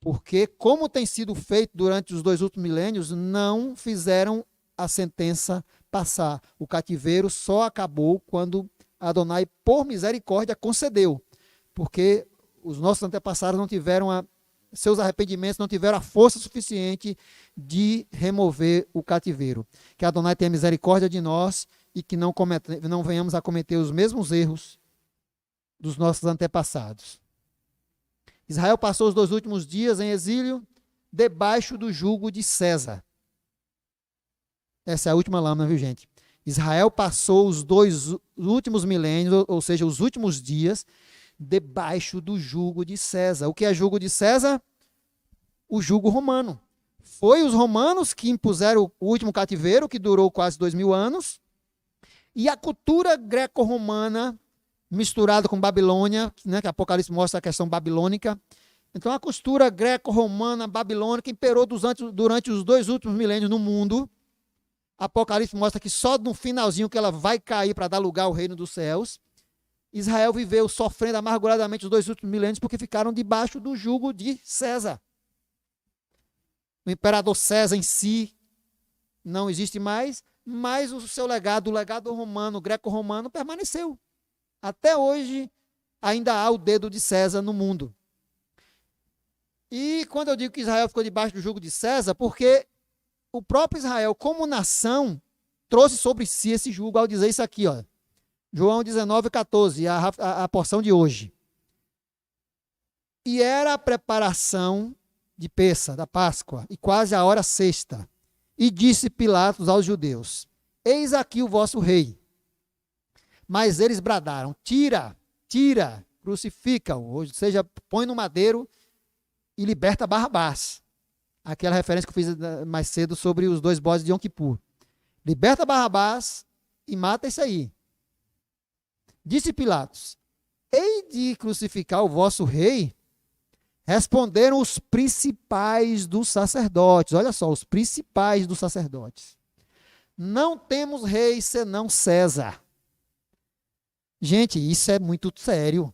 Speaker 1: porque, como tem sido feito durante os 2 últimos milênios, não fizeram a sentença passar. O cativeiro só acabou quando Adonai, por misericórdia, concedeu, porque os nossos antepassados não tiveram seus arrependimentos não tiveram a força suficiente de remover o cativeiro. Que Adonai tenha misericórdia de nós e que não venhamos a cometer os mesmos erros dos nossos antepassados. Israel passou os 2 últimos dias em exílio debaixo do jugo de César. Essa é a última lâmina, viu, gente? Israel passou os 2 últimos milênios, ou seja, os últimos dias, debaixo do jugo de César. O que é jugo de César? O jugo romano. Foi os romanos que impuseram o último cativeiro, que durou quase 2000 anos, e a cultura greco-romana, misturada com Babilônia, né, que Apocalipse mostra a questão babilônica. Então, a cultura greco-romana, babilônica, imperou durante os 2 últimos milênios no mundo. Apocalipse mostra que só no finalzinho que ela vai cair para dar lugar ao reino dos céus. Israel viveu sofrendo amarguradamente os 2 últimos milênios porque ficaram debaixo do jugo de César. O imperador César em si não existe mais, mas o seu legado, o legado romano, greco-romano, permaneceu. Até hoje, ainda há o dedo de César no mundo. E quando eu digo que Israel ficou debaixo do jugo de César, porque o próprio Israel, como nação, trouxe sobre si esse jugo ao dizer isso aqui, ó. João 19:14, a porção de hoje. E era a preparação de Pêssar, da Páscoa, e quase a hora sexta. E disse Pilatos aos judeus: eis aqui o vosso rei. Mas eles bradaram: tira, tira, crucifica-o, ou seja, põe no madeiro e liberta Barrabás. Aquela referência que eu fiz mais cedo sobre os 2 bodes de Yom Kippur. Liberta Barrabás e mata isso aí. Disse Pilatos: hei de crucificar o vosso rei? Responderam os principais dos sacerdotes. Olha só, os principais dos sacerdotes: não temos rei senão César. Gente, isso é muito sério.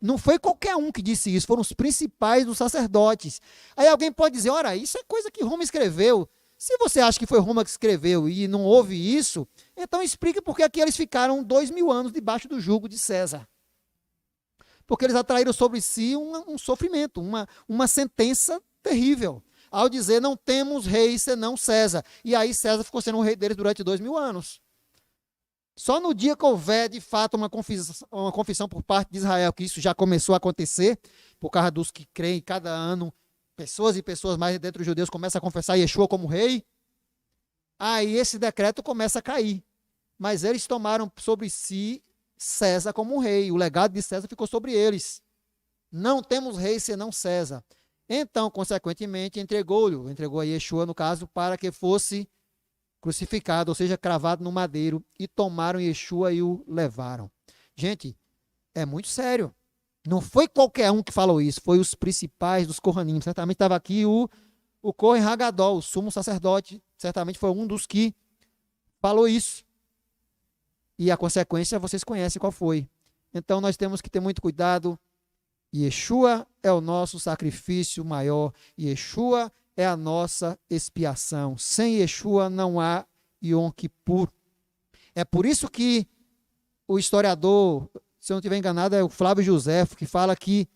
Speaker 1: Não foi qualquer um que disse isso, foram os principais dos sacerdotes. Aí alguém pode dizer: ora, isso é coisa que Roma escreveu. Se você acha que foi Roma que escreveu e não houve isso, então explique por que aqui eles ficaram 2000 anos debaixo do jugo de César. Porque eles atraíram sobre si um sofrimento, uma sentença terrível, ao dizer: não temos rei senão César. E aí César ficou sendo o rei deles durante 2000 anos. Só no dia que houver, de fato, uma confissão por parte de Israel, que isso já começou a acontecer, por causa dos que creem cada ano, pessoas e pessoas mais dentro dos judeus começam a confessar Yeshua como rei, aí esse decreto começa a cair. Mas eles tomaram sobre si César como rei, o legado de César ficou sobre eles. Não temos rei senão César. Então, consequentemente, entregou a Yeshua, no caso, para que fosse crucificado, ou seja, cravado no madeiro, e tomaram Yeshua e o levaram. Gente, é muito sério. Não foi qualquer um que falou isso, foi os principais dos Kohanim. Certamente estava aqui o Kohen Hagadol, o sumo sacerdote, certamente foi um dos que falou isso. E a consequência vocês conhecem qual foi. Então nós temos que ter muito cuidado. Yeshua é o nosso sacrifício maior. Yeshua é a nossa expiação. Sem Yeshua não há Yom Kippur. É por isso que o historiador, se eu não estiver enganado, é o Flávio Josefo, que fala que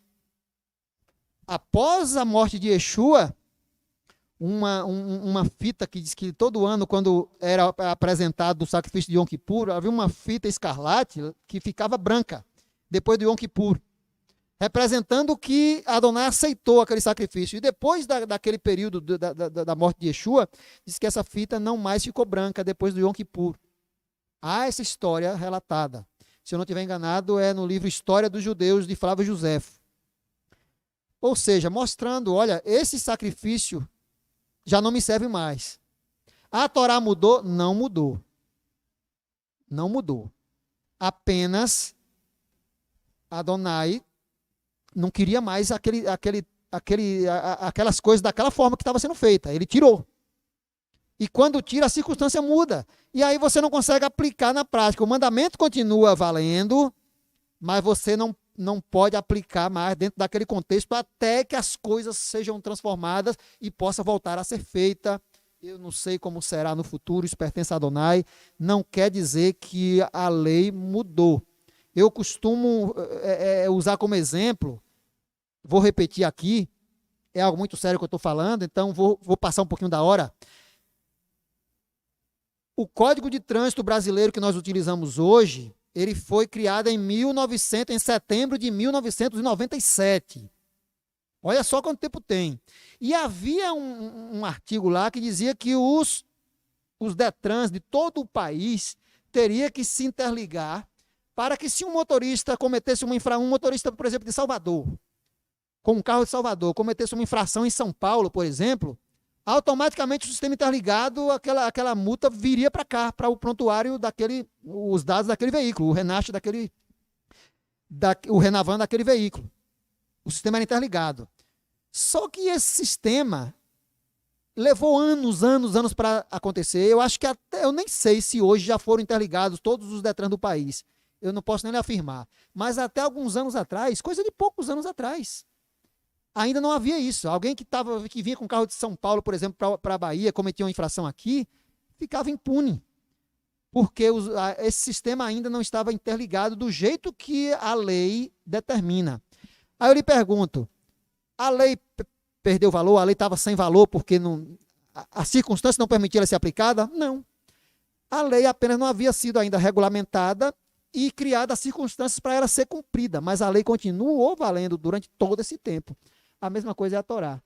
Speaker 1: após a morte de Yeshua, uma fita que diz que todo ano, quando era apresentado o sacrifício de Yom Kippur, havia uma fita escarlate que ficava branca, depois do Yom Kippur, representando que Adonai aceitou aquele sacrifício. E depois daquele período da morte de Yeshua, diz que essa fita não mais ficou branca depois do Yom Kippur. Há essa história relatada. Se eu não estiver enganado, é no livro História dos Judeus, de Flávio Josefo. Ou seja, mostrando, olha, esse sacrifício já não me serve mais. A Torá mudou? Não mudou. Não mudou. Apenas Adonai não queria mais aquelas coisas daquela forma que estava sendo feita. Ele tirou. E quando tira, a circunstância muda. E aí você não consegue aplicar na prática. O mandamento continua valendo, mas você não pode aplicar mais dentro daquele contexto até que as coisas sejam transformadas e possa voltar a ser feita. Eu não sei como será no futuro, isso pertence a Adonai. Não quer dizer que a lei mudou. Eu costumo usar como exemplo, vou repetir aqui, é algo muito sério que eu estou falando, então vou passar um pouquinho da hora. O Código de Trânsito brasileiro que nós utilizamos hoje, ele foi criado em setembro de 1997. Olha só quanto tempo tem. E havia um artigo lá que dizia que os Detrans de todo o país teria que se interligar para que, se um motorista cometesse um motorista, por exemplo, de Salvador, com um carro de Salvador, cometesse uma infração em São Paulo, por exemplo, automaticamente o sistema interligado, aquela multa viria para cá, para o prontuário os dados daquele veículo, o RENAST o RENAVAN daquele veículo. O sistema era interligado. Só que esse sistema levou anos para acontecer. Eu acho que eu nem sei se hoje já foram interligados todos os Detrans do país. Eu não posso nem afirmar. Mas até alguns anos atrás, coisa de poucos anos atrás, ainda não havia isso. Alguém que vinha com carro de São Paulo, por exemplo, para a Bahia, cometia uma infração aqui, ficava impune. porque esse sistema ainda não estava interligado do jeito que a lei determina. Aí eu lhe pergunto, a lei perdeu valor, a lei estava sem valor porque a circunstância não permitia ela ser aplicada? Não. A lei apenas não havia sido ainda regulamentada e criada as circunstâncias para ela ser cumprida, mas a lei continuou valendo durante todo esse tempo. A mesma coisa é a Torá.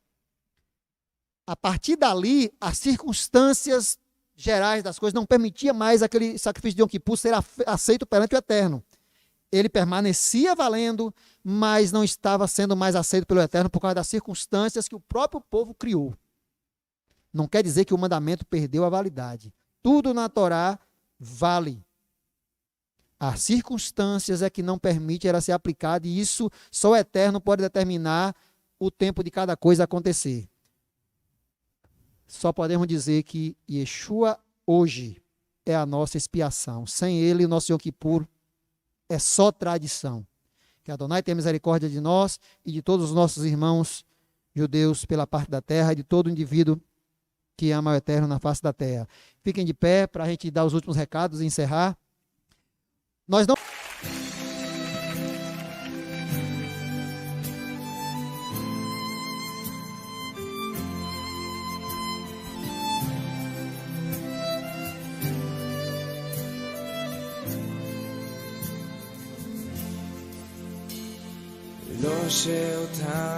Speaker 1: A partir dali, as circunstâncias gerais das coisas não permitia mais aquele sacrifício de Yom Kippur ser aceito perante o Eterno. Ele permanecia valendo, mas não estava sendo mais aceito pelo Eterno por causa das circunstâncias que o próprio povo criou. Não quer dizer que o mandamento perdeu a validade. Tudo na Torá vale. As circunstâncias é que não permite ela ser aplicada, e isso só o Eterno pode determinar o tempo de cada coisa acontecer. Só podemos dizer que Yeshua hoje é a nossa expiação. Sem ele, o nosso Yom Kippur é só tradição. Que Adonai tenha misericórdia de nós e de todos os nossos irmãos judeus pela parte da terra e de todo indivíduo que ama o Eterno na face da terra. Fiquem de pé para a gente dar os últimos recados e encerrar. Nós não...
Speaker 2: לא שאותנו